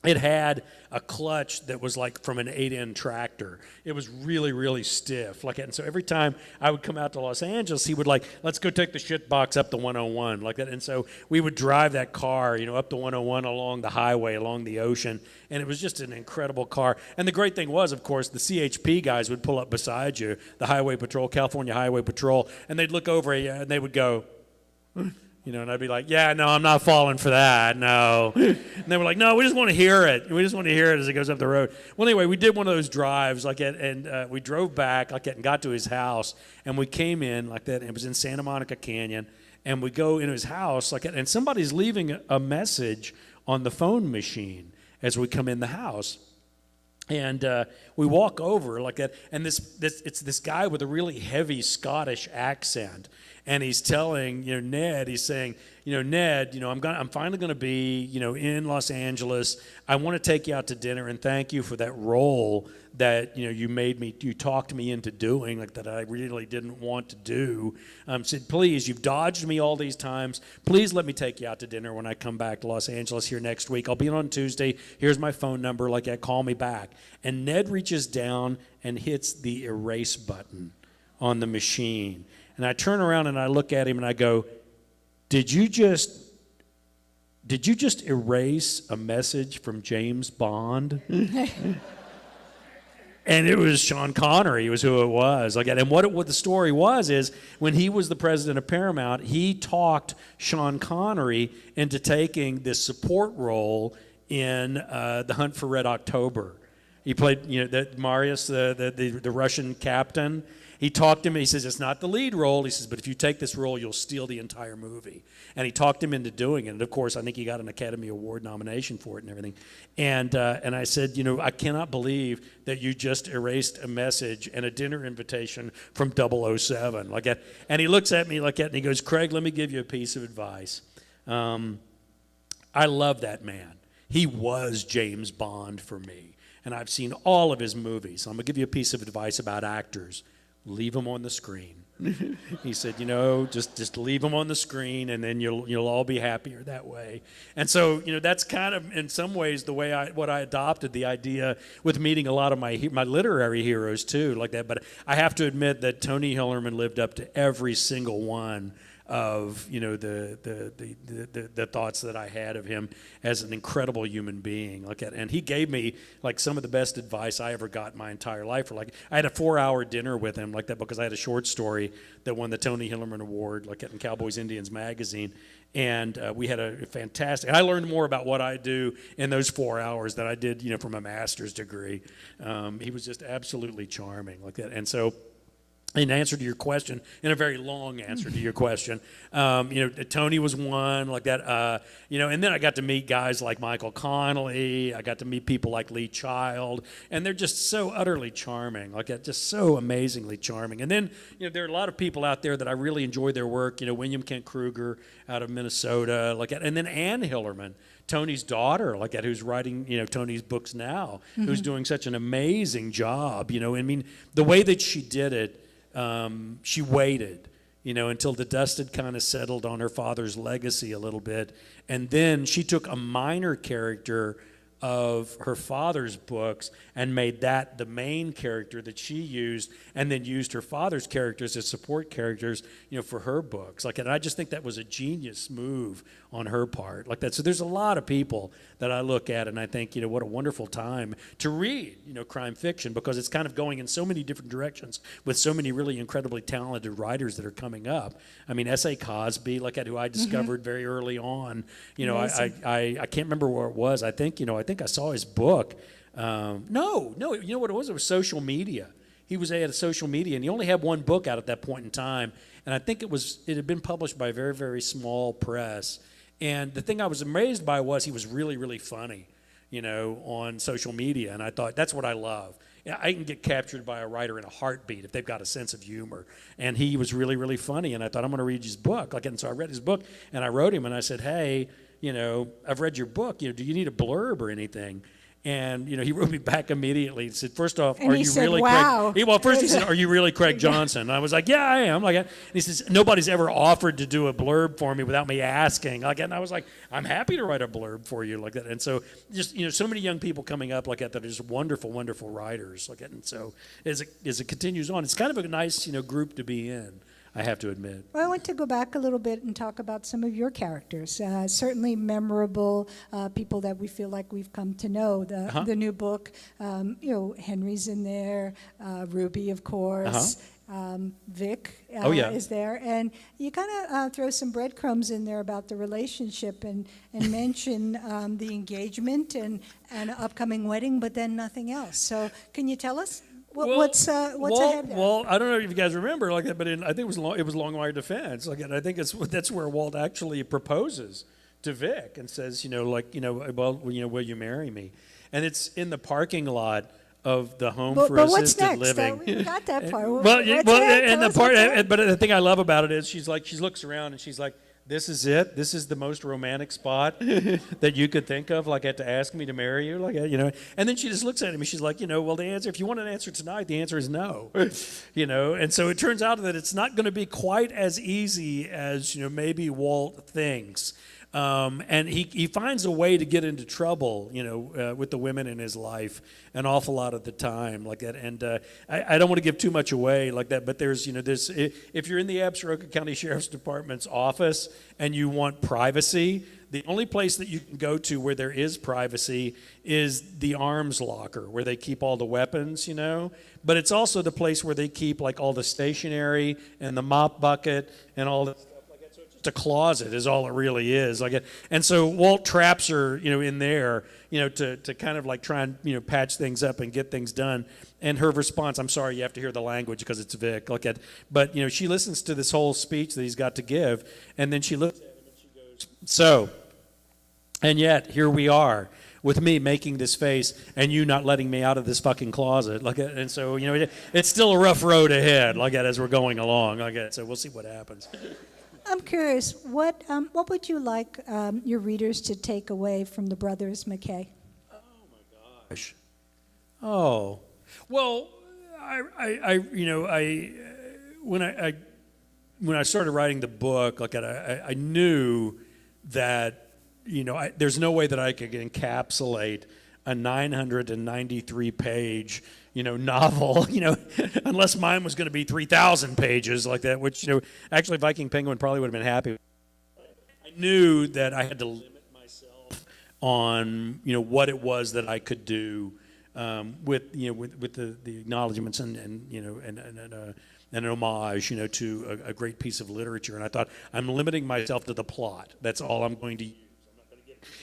C: it had a clutch that was from an 8-end tractor. It was really, really stiff, like that. And so every time I would come out to Los Angeles, he would let's go take the shit box up the 101, like that. And so we would drive that car, up the 101 along the highway, along the ocean, and it was just an incredible car. And the great thing was, of course, the CHP guys would pull up beside you, the Highway Patrol, California Highway Patrol, and they'd look over at you and they would go, and I'd be like, yeah, no, I'm not falling for that, no. And they were like, no, we just want to hear it. We just want to hear it as it goes up the road. Well, anyway, we did one of those drives like that, and we drove back like that and got to his house, and we came in like that, and it was in Santa Monica Canyon, and we go into his house like that, and somebody's leaving a message on the phone machine as we come in the house. And we walk over like that, and it's this guy with a really heavy Scottish accent, and he's telling Ned, he's saying, Ned, I'm finally going to be in Los Angeles. I want to take you out to dinner and thank you for that role that you talked me into doing, like that I really didn't want to do. Said, please, you've dodged me all these times. Please let me take you out to dinner when I come back to Los Angeles here next week. I'll be in on Tuesday. Here's my phone number. Like that, call me back. And Ned reaches down and hits the erase button on the machine. And I turn around and I look at him and I go, did you just did you just erase a message from James Bond? And it was Sean Connery was who it was. Like, and what the story was is when he was the president of Paramount, he talked Sean Connery into taking this support role in The Hunt for Red October. He played, Marius, the Russian captain. He talked him. He says it's not the lead role. He says, but if you take this role, you'll steal the entire movie. And he talked him into doing it. And of course, I think he got an Academy Award nomination for it and everything. And I said, I cannot believe that you just erased a message and a dinner invitation from 007 like that. And he looks at me like that, and he goes, Craig, let me give you a piece of advice. I love that man. He was James Bond for me. And I've seen all of his movies. I'm going to give you a piece of advice about actors. Leave them on the screen. He said, just leave them on the screen, and then you'll all be happier that way. And so, that's kind of in some ways the way I adopted the idea with meeting a lot of my literary heroes too, like that. But I have to admit that Tony Hillerman lived up to every single one of the thoughts that I had of him as an incredible human being. And he gave me like some of the best advice I ever got in my entire life. I had a 4-hour dinner with him like that because I had a short story that won the Tony Hillerman Award in Cowboys Indians magazine. And we had a fantastic. I learned more about what I do in those 4 hours than I did, from a master's degree. He was just absolutely charming like that. And so, in answer to your question, in a very long answer to your question, Tony was one like that, and then I got to meet guys like Michael Connelly. I got to meet people like Lee Child, and they're just so utterly charming, like that, just so amazingly charming. And then, there are a lot of people out there that I really enjoy their work. William Kent Kruger out of Minnesota, like that, and then Ann Hillerman, Tony's daughter, like that, who's writing, Tony's books now, who's doing such an amazing job. The way that she did it. She waited, until the dust had kind of settled on her father's legacy a little bit. And then she took a minor character of her father's books and made that the main character that she used, and then used her father's characters as support characters, for her books. And I just think that was a genius move on her part, like that. So there's a lot of people that I look at and I think, what a wonderful time to read, crime fiction, because it's kind of going in so many different directions with so many really incredibly talented writers that are coming up. I mean, S.A. Cosby, like that, who I discovered very early on. I can't remember where it was. I think I saw his book. No, you know what it was? It was Social Media. He had a Social Media, and he only had one book out at that point in time. And I think it had been published by a very, very small press. And the thing I was amazed by was he was really, really funny, on social media. And I thought, that's what I love. I can get captured by a writer in a heartbeat if they've got a sense of humor. And he was really, really funny. And I thought, I'm going to read his book. And so I read his book, and I wrote him, and I said, hey, I've read your book. Do you need a blurb or anything? And, he wrote me back immediately. He said, first off,
D: and
C: are you really
D: wow.
C: Craig? Well, first he said, are you really Craig Johnson? And I was like, yeah, I am. And he says, nobody's ever offered to do a blurb for me without me asking. And I was like, I'm happy to write a blurb for you like that. And so just, so many young people coming up like that are just wonderful, wonderful writers like that. And so as it continues on, it's kind of a nice, group to be in, I have to admit.
D: Well, I want to go back a little bit and talk about some of your characters. Certainly memorable people that we feel like we've come to know. The new book, Henry's in there, Ruby, of course. Vic is there. And you kind of throw some breadcrumbs in there about the relationship and mention the engagement and upcoming wedding, but then nothing else. So can you tell us? What's ahead there?
C: Well, I don't know if you guys remember like that, but I think it was Longmire Defense. And I think that's where Walt actually proposes to Vic and says, will you marry me? And it's in the parking lot of the home for assisted living.
D: We got that part.
C: But the thing I love about it is she looks around and she's like, this is it. This is the most romantic spot that you could think of, to ask me to marry you, And then she just looks at him and she's like, well, the answer, if you want an answer tonight, the answer is no, And so it turns out that it's not going to be quite as easy as maybe Walt thinks. And he finds a way to get into trouble, with the women in his life an awful lot of the time, like that. And I don't want to give too much away like that, but there's if you're in the Absaroka County Sheriff's Department's office and you want privacy, the only place that you can go to where there is privacy is the arms locker, where they keep all the weapons, But it's also the place where they keep like all the stationery and the mop bucket and all the a closet is all it really is. And so Walt traps her, in there, to kind of like try and, patch things up and get things done. And her response, I'm sorry, you have to hear the language because it's Vic. But, she listens to this whole speech that he's got to give, and then she looks at him and she goes, so, and yet here we are with me making this face and you not letting me out of this fucking closet. And so, it's still a rough road ahead, as we're going along. So we'll see what happens.
D: I'm curious, what would you like your readers to take away from the Brothers McKay?
C: Oh my gosh. Oh, well, when I started writing the book, I knew that there's no way that I could encapsulate a 993 page novel, unless mine was going to be 3,000 pages like that, which, actually Viking Penguin probably would have been happy with. I knew that I had to limit myself on, what it was that I could do with the acknowledgments and an homage, to a great piece of literature. And I thought, I'm limiting myself to the plot. That's all I'm going to use.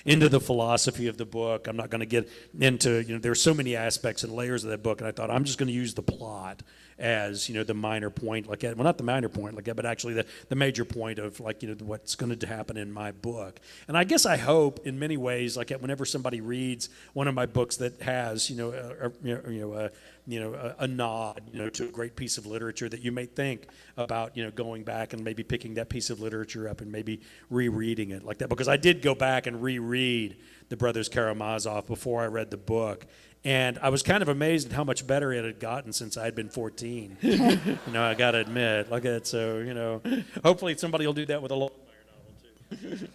C: Into the philosophy of the book. I'm not going to get into, there's so many aspects and layers of that book, and I thought I'm just going to use the plot as, the minor point, well, not the minor point, but actually the major point of, what's going to happen in my book. And I guess I hope, in many ways, whenever somebody reads one of my books that has, a nod, to a great piece of literature, that you may think about, going back and maybe picking that piece of literature up and maybe rereading it like that. Because I did go back and reread the Brothers Karamazov before I read the book. And I was kind of amazed at how much better it had gotten since I had been 14. I got to admit, So, hopefully somebody will do that with a Longmire novel too.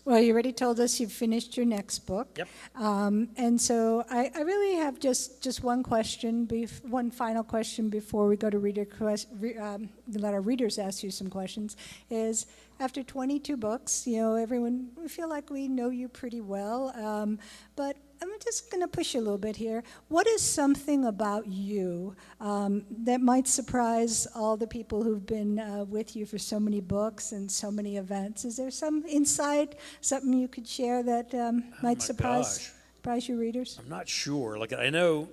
D: Well, you already told us you've finished your next book.
C: Yep.
D: And so I really have just one question, one final question before we go to let our readers ask you some questions, is after 22 books, everyone, we feel like we know you pretty well, but I'm just going to push you a little bit here. What is something about you that might surprise all the people who've been with you for so many books and so many events? Is there some insight, something you could share that might surprise your readers?
C: I'm not sure. I know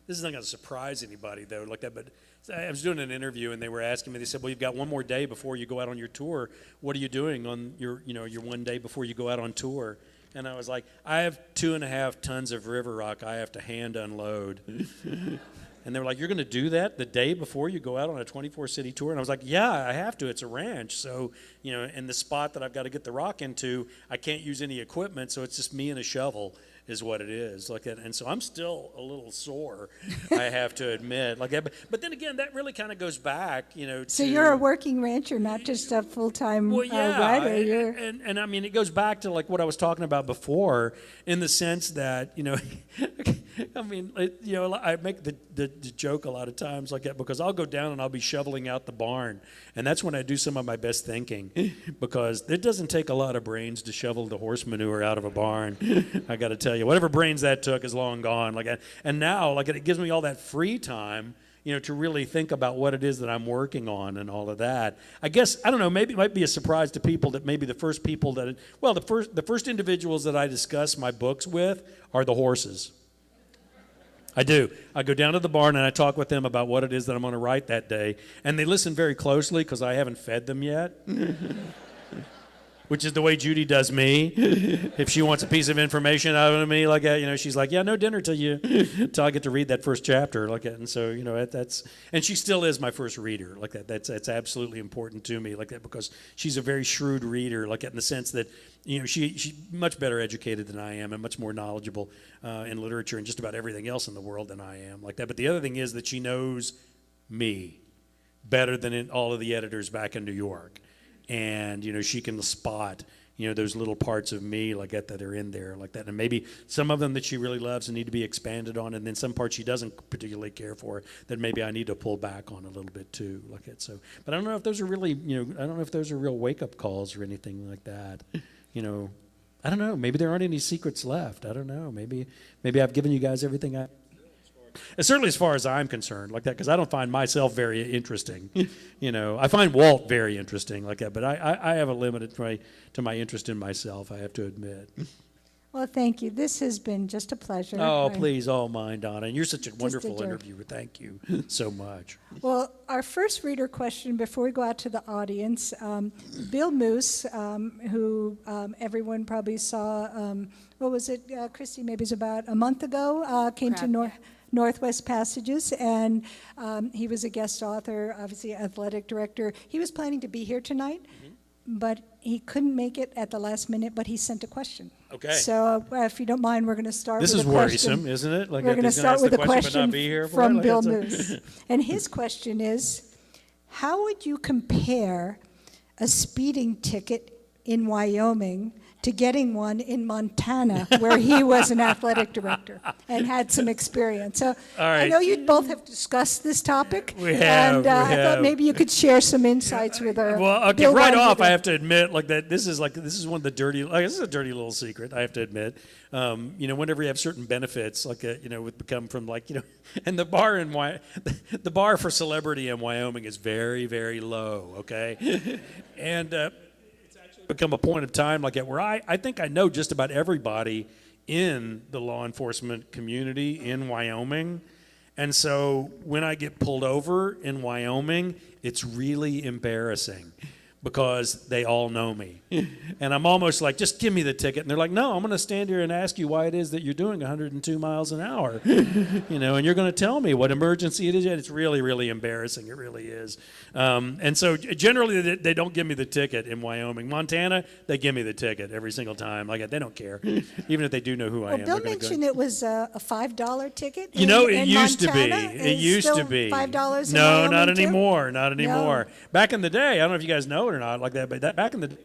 C: this is not going to surprise anybody though, but I was doing an interview and they were asking me. They said, "Well, you've got one more day before you go out on your tour. What are you doing on your one day before you go out on tour?" And I was like, I have 2.5 tons of river rock I have to hand unload. And they were like, you're going to do that the day before you go out on a 24-city tour? And I was like, yeah, I have to. It's a ranch. So, in the spot that I've got to get the rock into, I can't use any equipment, so it's just me and a shovel is what it is. And so I'm still a little sore, I have to admit. But then again, that really kind of goes back,
D: So you're a working rancher, not just a full-time writer.
C: And I mean, it goes back to what I was talking about before, in the sense that, I mean, I make the joke a lot of times because I'll go down and I'll be shoveling out the barn, and that's when I do some of my best thinking, because it doesn't take a lot of brains to shovel the horse manure out of a barn. I got to tell you, whatever brains that took is long gone. And now, it gives me all that free time, to really think about what it is that I'm working on and all of that. I guess, I don't know, maybe it might be a surprise to people that maybe the first individuals that I discuss my books with are the horses. I do. I go down to the barn and I talk with them about what it is that I'm going to write that day. And they listen very closely because I haven't fed them yet. Which is the way Judy does me. If she wants a piece of information out of me like that, she's like, yeah, no dinner till I get to read that first chapter like that. And so, and she still is my first reader like that. That's absolutely important to me like that, because she's a very shrewd reader like that, in the sense that, she's much better educated than I am and much more knowledgeable in literature and just about everything else in the world than I am like that. But the other thing is that she knows me better than all of the editors back in New York. And, she can spot, those little parts of me like that are in there like that. And maybe some of them that she really loves and need to be expanded on, and then some parts she doesn't particularly care for that maybe I need to pull back on a little bit too. Like that. So, but I don't know if those are really, I don't know if those are real wake-up calls or anything like that. I don't know. Maybe there aren't any secrets left. I don't know. Maybe I've given you guys everything certainly as far as I'm concerned, like that, because I don't find myself very interesting. I find Walt very interesting, like that, but I have a limit to my interest in myself, I have to admit.
D: Well, thank you. This has been just a pleasure.
C: Oh, please, all mine, Donna. And you're such a wonderful
D: joy.
C: interviewer. Thank you so much.
D: Well, our first reader question before we go out to the audience, Bill Moose, who everyone probably saw, what was it, Christy, maybe it was about a month ago, came to Northwest Passages, and he was a guest author, obviously athletic director. He was planning to be here tonight, but he couldn't make it at the last minute, but he sent a question.
C: Okay.
D: So if you don't mind, we're going to start
C: This
D: with
C: is
D: a question.
C: worrisome, isn't it? Like
D: We're going to start with a question
C: from
D: from Bill Moose. And his question is, how would you compare a speeding ticket in Wyoming to getting one in Montana, where he was an athletic director and had some experience? So I know you both have discussed this topic.
C: We have.
D: And I thought maybe you could share some insights with our
C: Well, okay,
D: Bill
C: right
D: Van
C: off,
D: Vliet.
C: I have to admit, this is one of the dirty. This is a dirty little secret. I have to admit. Whenever you have certain benefits, would come from and the bar the bar for celebrity in Wyoming is very, very low. Okay, and it's actually become a point of time where I think I know just about everybody in the law enforcement community in Wyoming. And so when I get pulled over in Wyoming, it's really embarrassing because they all know me. And I'm almost like, just give me the ticket. And they're like, no, I'm going to stand here and ask you why it is that you're doing 102 miles an hour. And you're going to tell me what emergency it is. And it's really, really embarrassing. It really is. And so generally they don't give me the ticket in Wyoming. Montana, they give me the ticket every single time. They don't care. Even if they do know who I am.
D: Bill mentioned it was a $5 ticket.
C: It used to be.
D: Montana.
C: It used to be.
D: $5 in
C: No,
D: Wyoming
C: not
D: too?
C: anymore. Not anymore.
D: No.
C: Back in the day, I don't know if you guys know it or not, back in the day,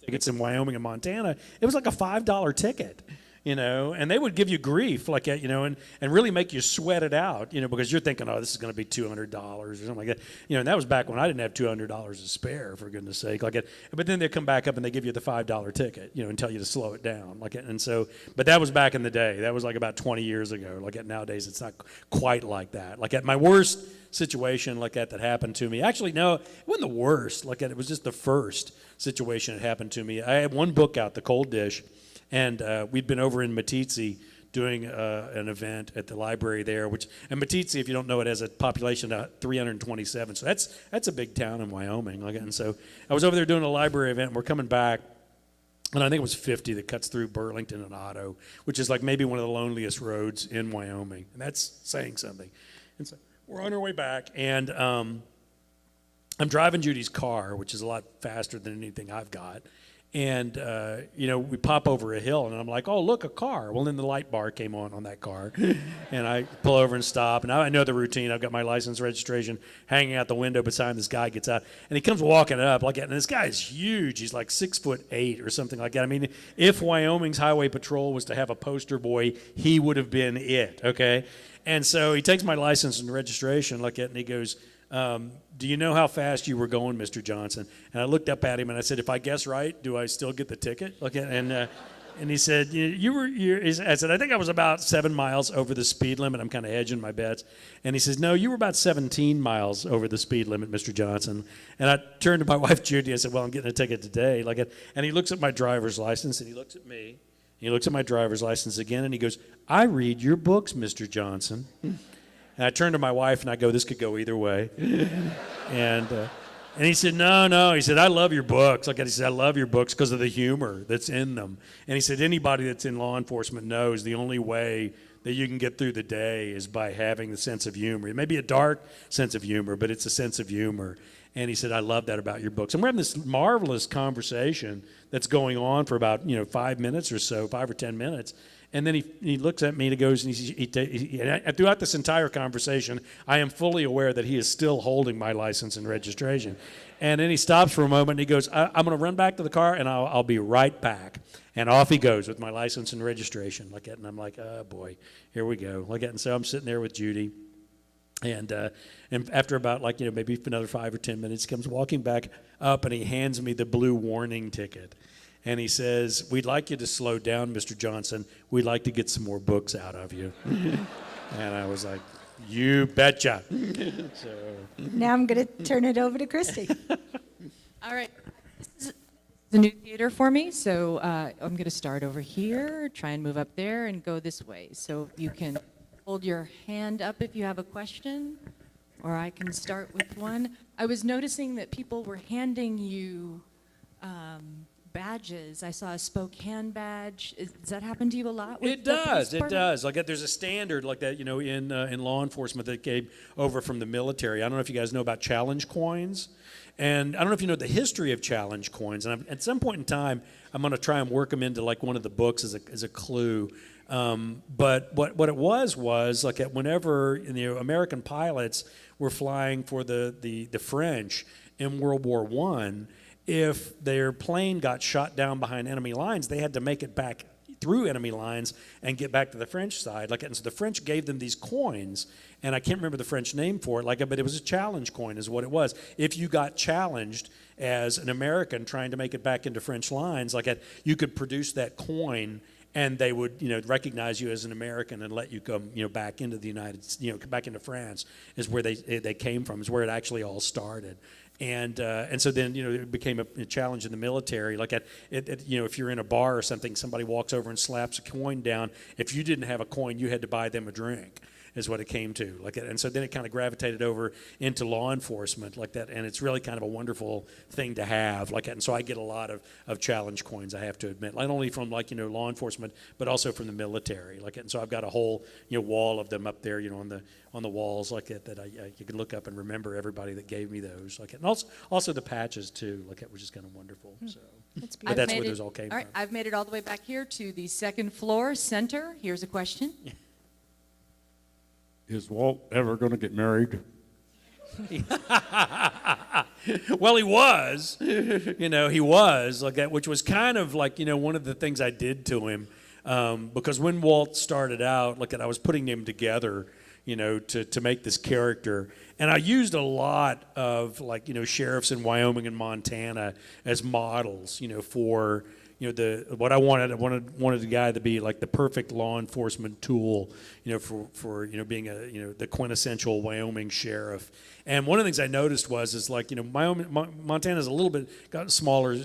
C: tickets in Wyoming and Montana, it was like a $5 ticket, and they would give you grief, and really make you sweat it out, because you're thinking, oh, this is going to be $200 or something like that, and that was back when I didn't have $200 to spare, for goodness sake, but then they come back up and they give you the $5 ticket, and tell you to slow it down, and so, but that was back in the day. That was about 20 years ago. Nowadays, it's not quite like that. At my worst situation that happened to me. Actually, no, it wasn't the worst. It was just the first situation that happened to me. I had one book out, The Cold Dish, and we'd been over in Meeteetse doing an event at the library there, and Meeteetse, if you don't know it, has a population of 327. So that's a big town in Wyoming. And so I was over there doing a library event, and we're coming back, and I think it was 50 that cuts through Burlington and Otto, which is maybe one of the loneliest roads in Wyoming, and that's saying something. And so we're on our way back, and I'm driving Judy's car, which is a lot faster than anything I've got. And, we pop over a hill, and I'm like, oh, look, a car. Well, then the light bar came on that car. And I pull over and stop, and I know the routine. I've got my license registration hanging out the window beside this guy gets out. And he comes walking up, and this guy is huge. He's 6'8" or something like that. I mean, if Wyoming's Highway Patrol was to have a poster boy, he would have been it, okay? And so he takes my license and registration, and he goes, do you know how fast you were going, Mr. Johnson? And I looked up at him and I said, if I guess right, do I still get the ticket? And he said, I said, I think I was about 7 miles over the speed limit. I'm kind of hedging my bets. And he says, no, you were about 17 miles over the speed limit, Mr. Johnson. And I turned to my wife, Judy. I said, well, I'm getting a ticket today. And he looks at my driver's license and he looks at me. He looks at my driver's license again and he goes, I read your books, Mr. Johnson. And I turned to my wife and I go, this could go either way. And he said, no. He said, I love your books. He said, I love your books because of the humor that's in them. And he said, anybody that's in law enforcement knows the only way that you can get through the day is by having the sense of humor. It may be a dark sense of humor, but it's a sense of humor. And he said, I love that about your books. And we're having this marvelous conversation that's going on for about 5 minutes or so, 5 or 10 minutes. And then he looks at me and he goes, and throughout this entire conversation, I am fully aware that he is still holding my license and registration. And then he stops for a moment and he goes, I'm going to run back to the car and I'll be right back. And off he goes with my license and registration. Like that. And I'm like, oh boy, here we go. Like that. And so I'm sitting there with Judy. And after about maybe another 5 or 10 minutes, he comes walking back up and he hands me the blue warning ticket. And he says, we'd like you to slow down, Mr. Johnson. We'd like to get some more books out of you. And I was like, you betcha. So.
D: Now I'm going to turn it over to Christy.
G: All right. This is the new theater for me, so I'm going to start over here, try and move up there, and go this way. So you can hold your hand up if you have a question, or I can start with one. I was noticing that people were handing you badges. I saw a Spokane badge. Does that happen to you a lot?
C: It does. It does. Like there's a standard like that, in law enforcement that came over from the military. I don't know if you guys know about challenge coins, and I don't know if you know the history of challenge coins. And at some point in time, I'm going to try and work them into like one of the books as a clue. But what it was like whenever American pilots were flying for the French in World War I, if their plane got shot down behind enemy lines, they had to make it back through enemy lines and get back to the French side. And so the French gave them these coins, and I can't remember the French name for it, but it was a challenge coin is what it was. If you got challenged as an American trying to make it back into French lines, you could produce that coin, and they would, recognize you as an American and let you come, back into the back into France is where they came from, is where it actually all started. And so then, it became a challenge in the military. If you're in a bar or something, somebody walks over and slaps a coin down. If you didn't have a coin, you had to buy them a drink, is what it came to. And so then it kind of gravitated over into law enforcement like that. And it's really kind of a wonderful thing to have like that. And so I get a lot of challenge coins, I have to admit, not only from law enforcement, but also from the military. And so I've got a whole, wall of them up there, on the walls like that you can look up and remember everybody that gave me those and also the patches too which is kind of wonderful. So but that's where those all came from.
G: I've made it all the way back here to the second floor center. Here's a question.
H: Is Walt ever going to get married?
C: Well, he was, he was like that, which was kind of one of the things I did to him, because when Walt started out, I was putting him together, to make this character, and I used a lot of sheriffs in Wyoming and Montana as models, for what I wanted. I wanted the guy to be like the perfect law enforcement tool, for being the quintessential Wyoming sheriff. And one of the things I noticed was Wyoming, Montana's a little bit got smaller,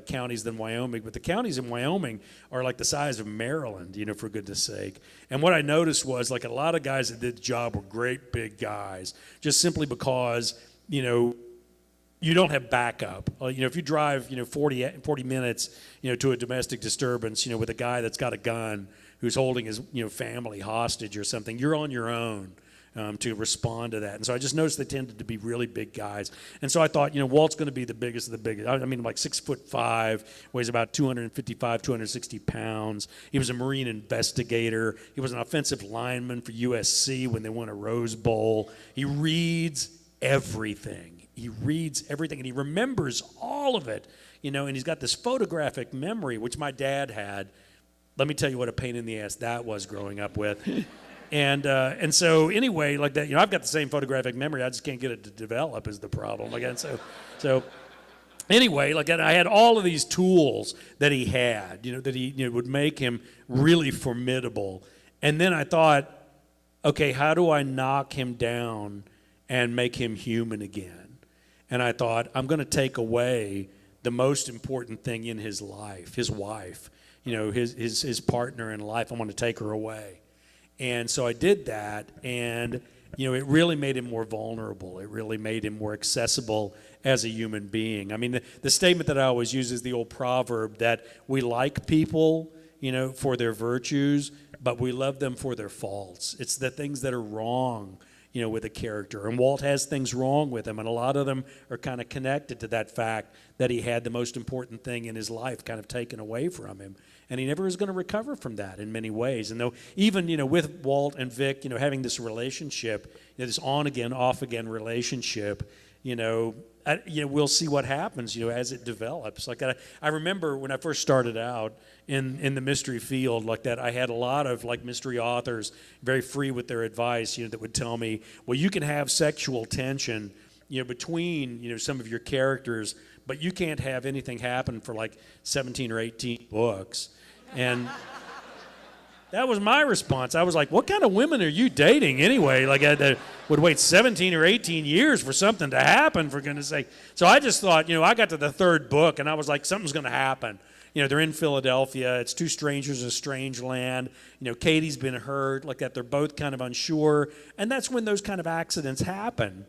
C: counties than Wyoming, but the counties in Wyoming are like the size of Maryland, for goodness sake. And what I noticed was a lot of guys that did the job were great big guys, just simply because you don't have backup. If you drive 40 minutes to a domestic disturbance with a guy that's got a gun who's holding his family hostage or something, you're on your own to respond to that. And so I just noticed they tended to be really big guys. And so I thought, Walt's going to be the biggest of the biggest. I mean, 6'5", weighs about 255, 260 pounds. He was a Marine investigator. He was an offensive lineman for USC when they won a Rose Bowl. He reads everything. He reads everything, and he remembers all of it, and he's got this photographic memory, which my dad had. Let me tell you what a pain in the ass that was growing up with. And so anyway, like that, I've got the same photographic memory. I just can't get it to develop is the problem. Again, so anyway, I had all of these tools that he had, that he would make him really formidable. And then I thought, okay, how do I knock him down and make him human again? And I thought, I'm going to take away the most important thing in his life, his wife, his partner in life. I'm going to take her away. And so I did that, and it really made him more vulnerable. It really made him more accessible as a human being. I mean, the statement that I always use is the old proverb that we like people, for their virtues, but we love them for their faults. It's the things that are wrong, with a character. And Walt has things wrong with him, and a lot of them are kind of connected to that fact that he had the most important thing in his life kind of taken away from him. And he never is going to recover from that in many ways. And though even, with Walt and Vic, having this relationship, this on-again, off-again relationship, we'll see what happens, as it develops. Like I remember when I first started out in the mystery field like that, I had a lot of like mystery authors, very free with their advice, that would tell me, well, you can have sexual tension, between, some of your characters, but you can't have anything happen for like 17 or 18 books. And that was my response. I was like, what kind of women are you dating anyway? Like, I would wait 17 or 18 years for something to happen, for goodness sake. So I just thought, I got to the third book, and I was like, something's going to happen. They're in Philadelphia. It's two strangers in a strange land. Katie's been hurt, like that. They're both kind of unsure. And that's when those kind of accidents happen.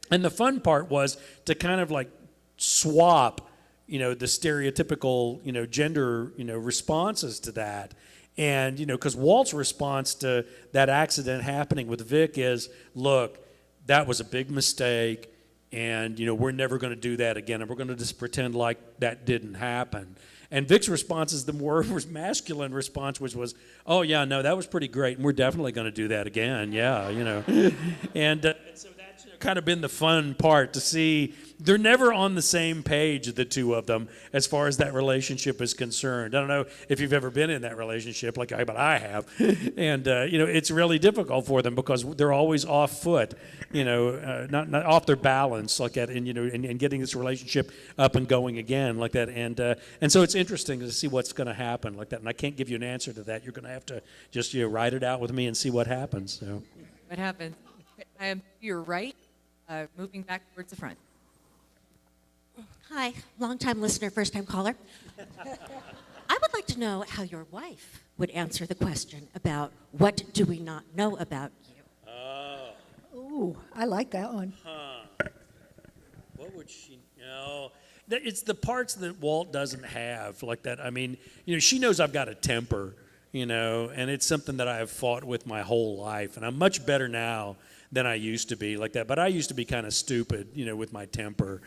C: And the fun part was to kind of like swap, the stereotypical, gender, responses to that. And, because Walt's response to that accident happening with Vic is, look, that was a big mistake, and, we're never going to do that again, and we're going to just pretend like that didn't happen. And Vic's response is the more masculine response, which was, oh, yeah, no, that was pretty great, and we're definitely going to do that again, yeah, And so that's kind of been the fun part, to see they're never on the same page, the two of them, as far as that relationship is concerned. I don't know if you've ever been in that relationship, but I have. And, it's really difficult for them because they're always off foot, not off their balance like that, and getting this relationship up and going again like that. And so it's interesting to see what's going to happen like that. And I can't give you an answer to that. You're going to have to just, write it out with me and see what happens. So.
G: What happens? I am to your right, moving back towards the front.
I: Hi, long-time listener, first-time caller. I would like to know how your wife would answer the question about what do we not know about you.
C: Oh.
D: Ooh, I like that one.
C: Huh. What would she know? It's the parts that Walt doesn't have like that. I mean, she knows I've got a temper, and it's something that I have fought with my whole life. And I'm much better now than I used to be like that. But I used to be kind of stupid, with my temper.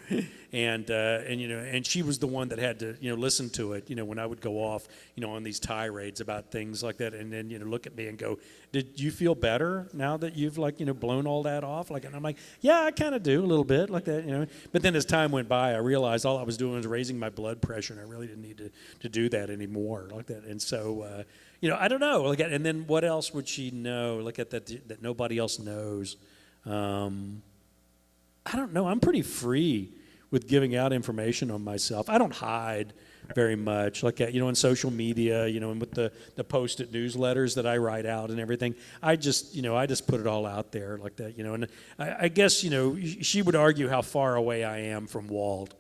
C: And she was the one that had to, listen to it, when I would go off, on these tirades about things like that. And then, look at me and go, did you feel better now that you've blown all that off? And I'm like, yeah, I kind of do a little bit like that, But then as time went by, I realized all I was doing was raising my blood pressure, and I really didn't need to do that anymore like that. And so, I don't know. And then what else would she know that nobody else knows? I don't know. I'm pretty free with giving out information on myself. I don't hide very much, in social media, and with the post-it newsletters that I write out and everything. I just put it all out there like that, And I guess, she would argue how far away I am from Walt.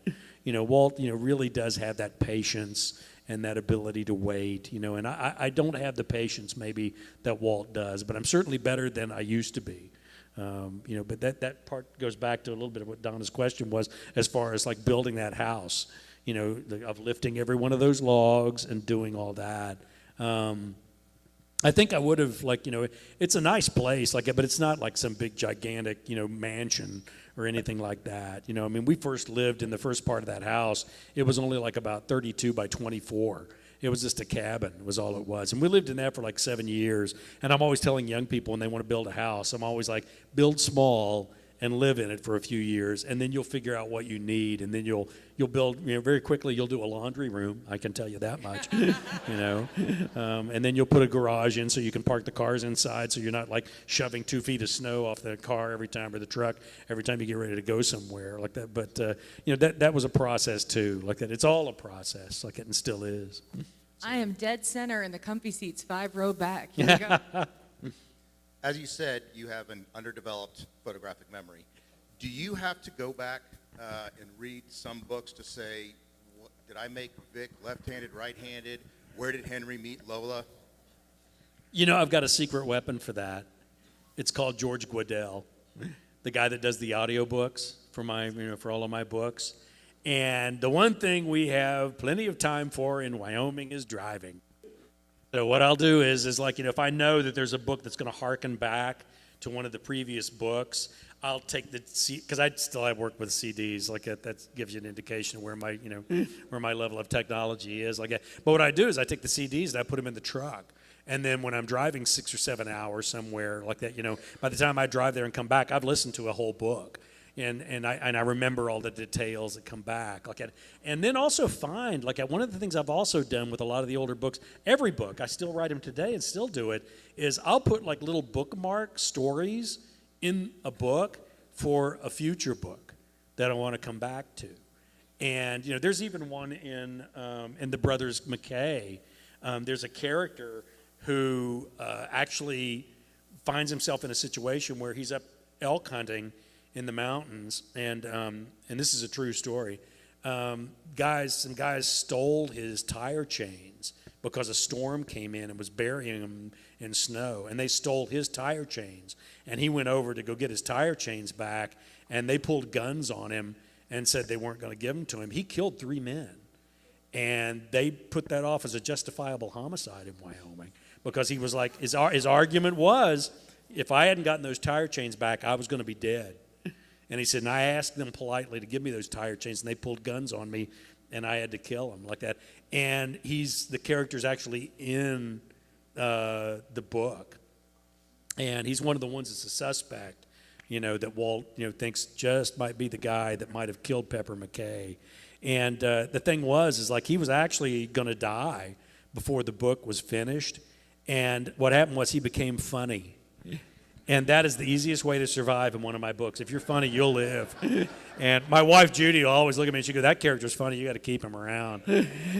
C: Walt, really does have that patience and that ability to wait, and I don't have the patience maybe that Walt does, but I'm certainly better than I used to be. But that part goes back to a little bit of what Donna's question was, as far as building that house, of lifting every one of those logs and doing all that. I think I would have it's a nice place but it's not some big gigantic, mansion or anything like that. We first lived in the first part of that house. It was only about 32 by 24. It was just a cabin, was all it was. And we lived in that for 7 years. And I'm always telling young people when they want to build a house, I'm always build small and live in it for a few years, and then you'll figure out what you need, and then you'll build, very quickly you'll do a laundry room, I can tell you that much, and then you'll put a garage in so you can park the cars inside, so you're not shoving 2 feet of snow off the car every time, or the truck every time you get ready to go somewhere like that. But that was a process too, like that. It's all a process, like it, and still is.
G: I am dead center in the comfy seats, 5 row back. Here we go.
J: As you said, you have an underdeveloped photographic memory. Do you have to go back and read some books to say, did I make Vic left-handed, right-handed? Where did Henry meet Lola?
C: I've got a secret weapon for that. It's called George Guadell, the guy that does the audiobooks for all of my books. And the one thing we have plenty of time for in Wyoming is driving. So what I'll do is if I know that there's a book that's going to harken back to one of the previous books, I'll take the because I still have work with CDs. Like that gives you an indication of where my where my level of technology is. But what I do is I take the CDs and I put them in the truck. And then when I'm driving 6 or 7 hours somewhere like that, by the time I drive there and come back, I've listened to a whole book. And I remember all the details that come back. And then also find, one of the things I've also done with a lot of the older books, every book, I still write them today and still do it, is I'll put little bookmark stories in a book for a future book that I want to come back to. And, there's even one in the Brothers McKay. There's a character who actually finds himself in a situation where he's up elk hunting in the mountains, and this is a true story. Some guys stole his tire chains because a storm came in and was burying him in snow, and they stole his tire chains. And he went over to go get his tire chains back, and they pulled guns on him and said they weren't going to give them to him. He killed 3 men, and they put that off as a justifiable homicide in Wyoming because he was like, his argument was, if I hadn't gotten those tire chains back, I was going to be dead. And he said, and I asked them politely to give me those tire chains, and they pulled guns on me, and I had to kill them like that. And the character's actually in the book. And he's one of the ones that's a suspect, that Walt, thinks just might be the guy that might have killed Pepper McKay. And the thing is he was actually going to die before the book was finished. And what happened was he became funny. And that is the easiest way to survive in one of my books. If you're funny, you'll live. And my wife, Judy, will always look at me and she goes, that character's funny. You got to keep him around.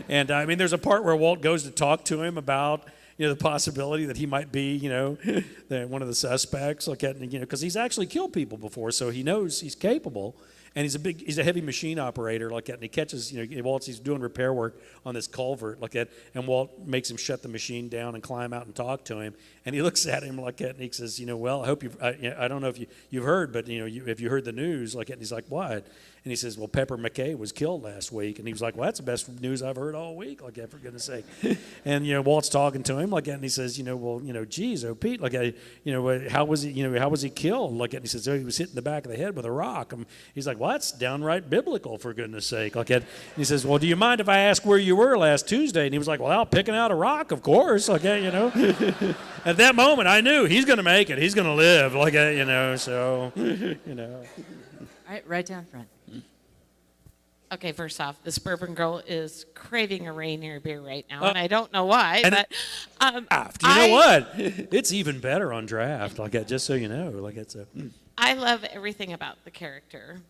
C: And, there's a part where Walt goes to talk to him about, the possibility that he might be, one of the suspects, because he's actually killed people before, so he knows he's capable. And he's a heavy machine operator like that, and he catches, he's doing repair work on this culvert like that, and Walt makes him shut the machine down and climb out and talk to him, and he looks at him like that, and he says, well, I hope I don't know if you've heard, but if you heard the news like that, and he's like, what? And he says, well, Pepper McKay was killed last week, and he was like, well, that's the best news I've heard all week, like that, for goodness sake. And Walt's talking to him like that, and he says, well, geez, oh Pete, like how was he killed? Like that, and he says, oh, he was hit in the back of the head with a rock. He's like, well, that's downright biblical, for goodness sake, like that. And he says, well, do you mind if I ask where you were last Tuesday? And he was like, well, picking out a rock, of course, like that, At that moment, I knew he's going to make it, he's going to live, like that, so,
G: All right, right down front.
K: Okay, first off, this bourbon girl is craving a Rainier beer right now, and I don't know why, but
C: you know what? It's even better on draft, like that, just so you know, like it's a.
K: I love everything about the character,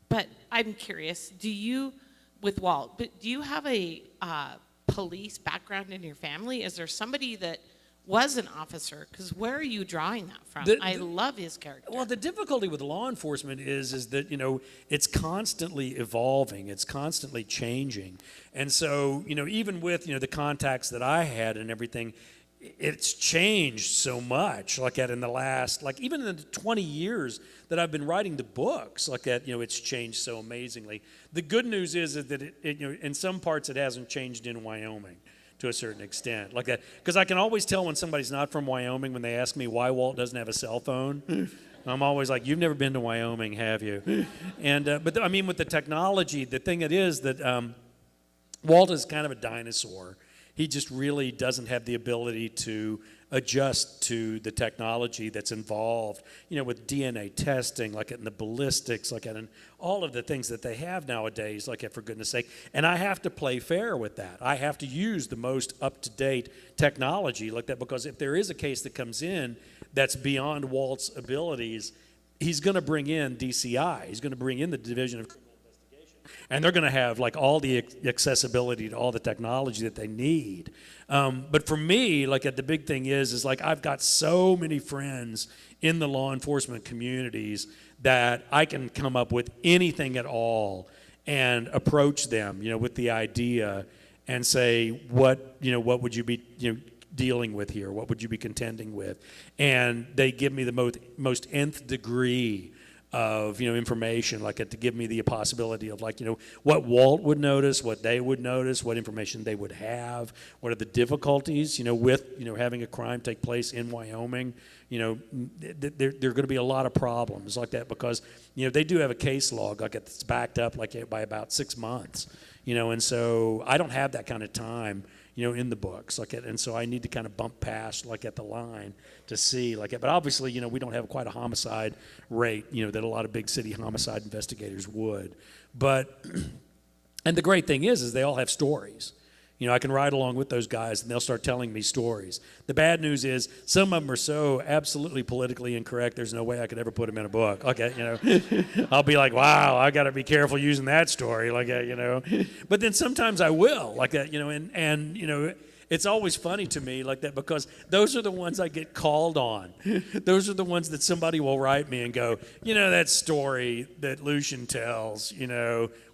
K: but I'm curious, with Walt, do you have a police background in your family? Is there somebody that was an officer? Because where are you drawing that from? I love his character.
C: Well, the difficulty with law enforcement is that, it's constantly evolving. It's constantly changing. And so, even with, the contacts that I had and everything, it's changed so much like that in the last, even in the 20 years that I've been writing the books like that, it's changed so amazingly. The good news is that it in some parts it hasn't changed in Wyoming to a certain extent like that, because I can always tell when somebody's not from Wyoming when they ask me why Walt doesn't have a cell phone. I'm always like, you've never been to Wyoming, have you? And but with the technology, the thing it is that Walt is kind of a dinosaur. He just really doesn't have the ability to adjust to the technology that's involved, with DNA testing, in the ballistics, and all of the things that they have nowadays, for goodness sake. And I have to play fair with that. I have to use the most up-to-date technology like that, because if there is a case that comes in that's beyond Walt's abilities, he's going to bring in DCI. He's going to bring in the Division of Criminal Investigation. And they're going to have all the accessibility to all the technology that they need. But for me, the big thing is I've got so many friends in the law enforcement communities that I can come up with anything at all and approach them, with the idea and say, what would you be, dealing with here? What would you be contending with? And they give me the most nth degree of information, like to give me the possibility of what Walt would notice, what they would notice, what information they would have, what are the difficulties with having a crime take place in Wyoming. There are going to be a lot of problems like that because they do have a case log that's backed up by about 6 months, and so I don't have that kind of time in the books and so I need to kind of bump past at the line to see but obviously we don't have quite a homicide rate that a lot of big city homicide investigators would, but and the great thing is they all have stories. I can ride along with those guys and they'll start telling me stories. The bad news is some of them are so absolutely politically incorrect, there's no way I could ever put them in a book. I'll be like, wow, I got to be careful using that story. But then sometimes I will, and it's always funny to me because those are the ones I get called on. Those are the ones that somebody will write me and go, that story that Lucian tells,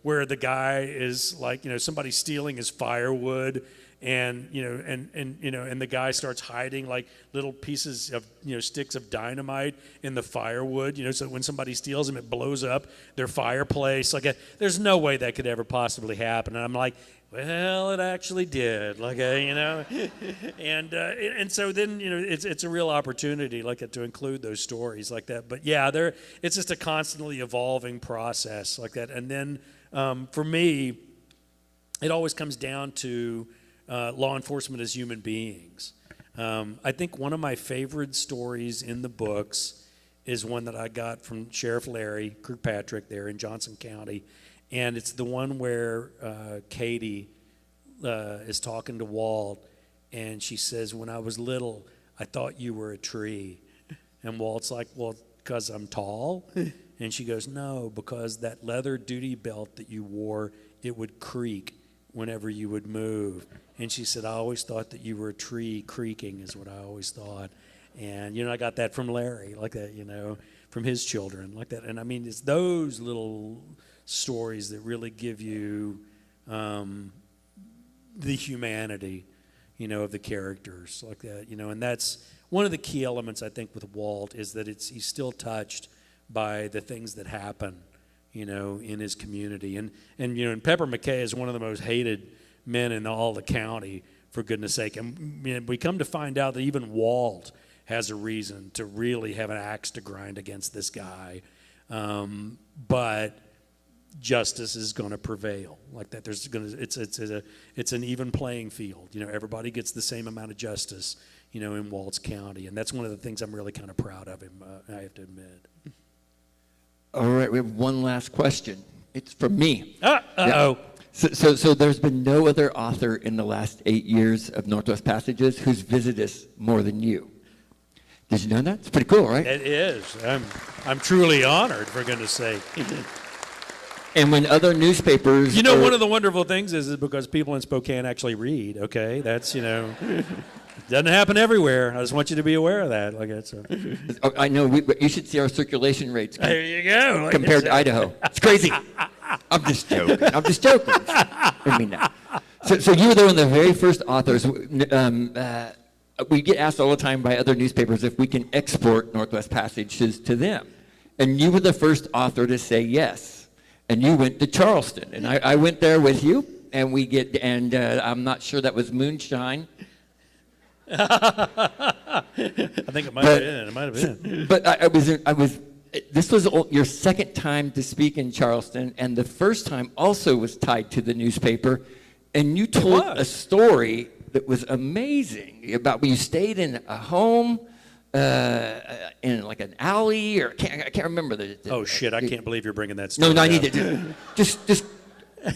C: where the guy is somebody stealing his firewood and the guy starts hiding little pieces of sticks of dynamite in the firewood, so when somebody steals them it blows up their fireplace. There's no way that could ever possibly happen. And I'm like, well, it actually did, and so then it's a real opportunity to include those stories like that. But yeah, it's just a constantly evolving process like that. And then for me, it always comes down to law enforcement as human beings. I think one of my favorite stories in the books is one that I got from Sheriff Larry Kirkpatrick there in Johnson County. And it's the one where Katie is talking to Walt, and she says, when I was little, I thought you were a tree. And Walt's like, well, because I'm tall? And she goes, no, because that leather duty belt that you wore, it would creak whenever you would move. And she said, I always thought that you were a tree creaking is what I always thought. And, I got that from Larry, from his children, And I mean, it's those little stories that really give you the humanity, of the characters and that's one of the key elements I think with Walt is that he's still touched by the things that happen, in his community. And Pepper McKay is one of the most hated men in all the county, for goodness sake. And we come to find out that even Walt has a reason to really have an axe to grind against this guy. But justice is going to prevail that. It's an even playing field. Everybody gets the same amount of justice, in Walt's County, and that's one of the things I'm really kind of proud of him. I have to admit.
L: All right, we have one last question. It's from me.
C: Uh-oh.
L: Yeah. So there's been no other author in the last 8 years of Northwest Passages who's visited us more than you. Did you know that? It's pretty cool, right?
C: It is. I'm truly honored, for goodness sake.
L: And when other newspapers...
C: one of the wonderful things is because people in Spokane actually read, okay? That's, it doesn't happen everywhere. I just want you to be aware of that. So.
L: I know. You should see our circulation rates.
C: There you go.
L: Compared to Idaho. It's crazy. I'm just joking. I mean that. So you were one of the very first authors. We get asked all the time by other newspapers if we can export Northwest Passages to them. And you were the first author to say yes. And you went to Charleston, and I went there with you, and I'm not sure that was moonshine.
C: I think it might have been. It might have been.
L: But I was. This was your second time to speak in Charleston, and the first time also was tied to the newspaper, and you told a story that was amazing about when you stayed in a home. In an alley, or I can't remember the
C: oh shit! I can't believe you're bringing that story.
L: No, I need to just.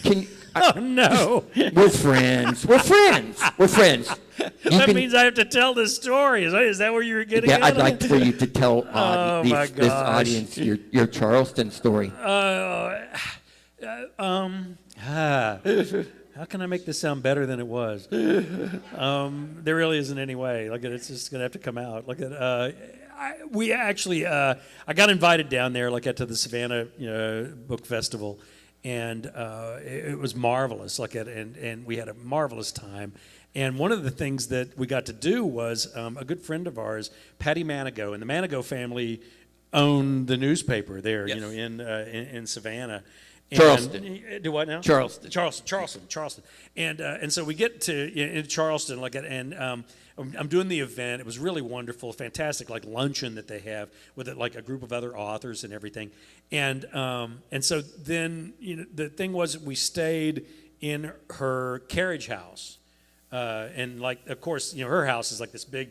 L: Can you,
C: oh no!
L: We're friends.
C: That means I have to tell this story. Is that where you were getting?
L: Yeah, I'd like for you to tell this audience your Charleston story.
C: How can I make this sound better than it was? There really isn't any way. It's just gonna have to come out. We actually, I got invited down there, to the Savannah Book Festival, and it was marvelous. And we had a marvelous time. And one of the things that we got to do was a good friend of ours, Patty Manigo, and the Manigo family owned the newspaper there,
L: Yes.
C: in Savannah.
L: Charleston.
C: Do what now?
L: Charleston.
C: Charleston. And so we get to in Charleston, and I'm doing the event. It was really wonderful, fantastic, like luncheon that they have with like a group of other authors and everything. And so then the thing was we stayed in her carriage house. And like, of course, her house is like this big,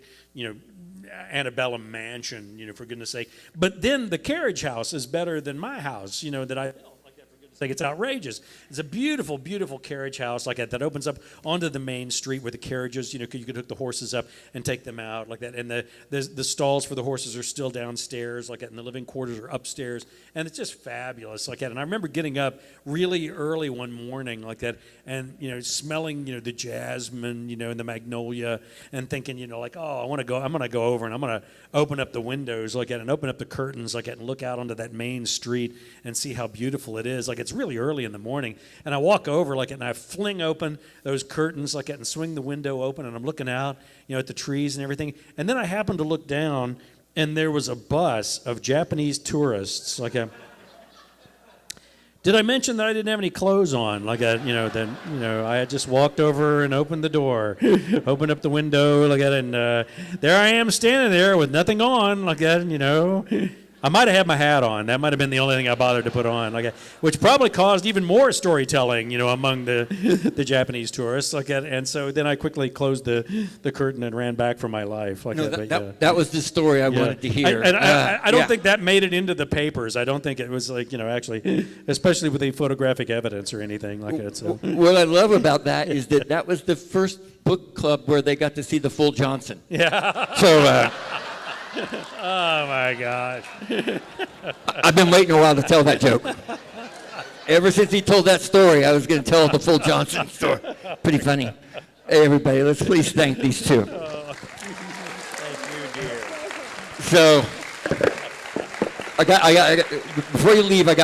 C: antebellum mansion, for goodness sake. But then the carriage house is better than my house, that I built. Like that, for goodness sake, it's outrageous. It's a beautiful, beautiful carriage house like that opens up onto the main street where the carriages, you could hook the horses up and take them out like that. And the stalls for the horses are still downstairs like that, and the living quarters are upstairs. And it's just fabulous like that. And I remember getting up really early one morning like that, and smelling the jasmine and the magnolia, and thinking like, oh, I'm gonna go over and I'm gonna open up the windows like that and open up the curtains like that and look out onto that main street and see how beautiful it is. Like it's really early in the morning, and I walk over like it and I fling open those curtains like that and swing the window open, and I'm looking out at the trees and everything, and then I happen to look down, and there was a bus of Japanese tourists like a. Did I mention that I didn't have any clothes on? Like I had just walked over and opened the door, opened up the window, like that, and there I am standing there with nothing on, like that, I might have had my hat on. That might have been the only thing I bothered to put on, like that, which probably caused even more storytelling, among the Japanese tourists, like that. And so then I quickly closed the curtain and ran back for my life, like that.
L: That was the story I wanted to hear.
C: I don't think that made it into the papers. I don't think it was like actually, especially with the photographic evidence or anything like that. So.
L: What I love about that is that was the first book club where they got to see the full Johnson.
C: Yeah.
L: So.
C: Oh my gosh.
L: I've been waiting a while to tell that joke. Ever since he told that story, I was going to tell the full Johnson story. Pretty funny. Hey, everybody, let's please thank these two.
C: Thank you, dear.
L: So, I got. Before you leave, I got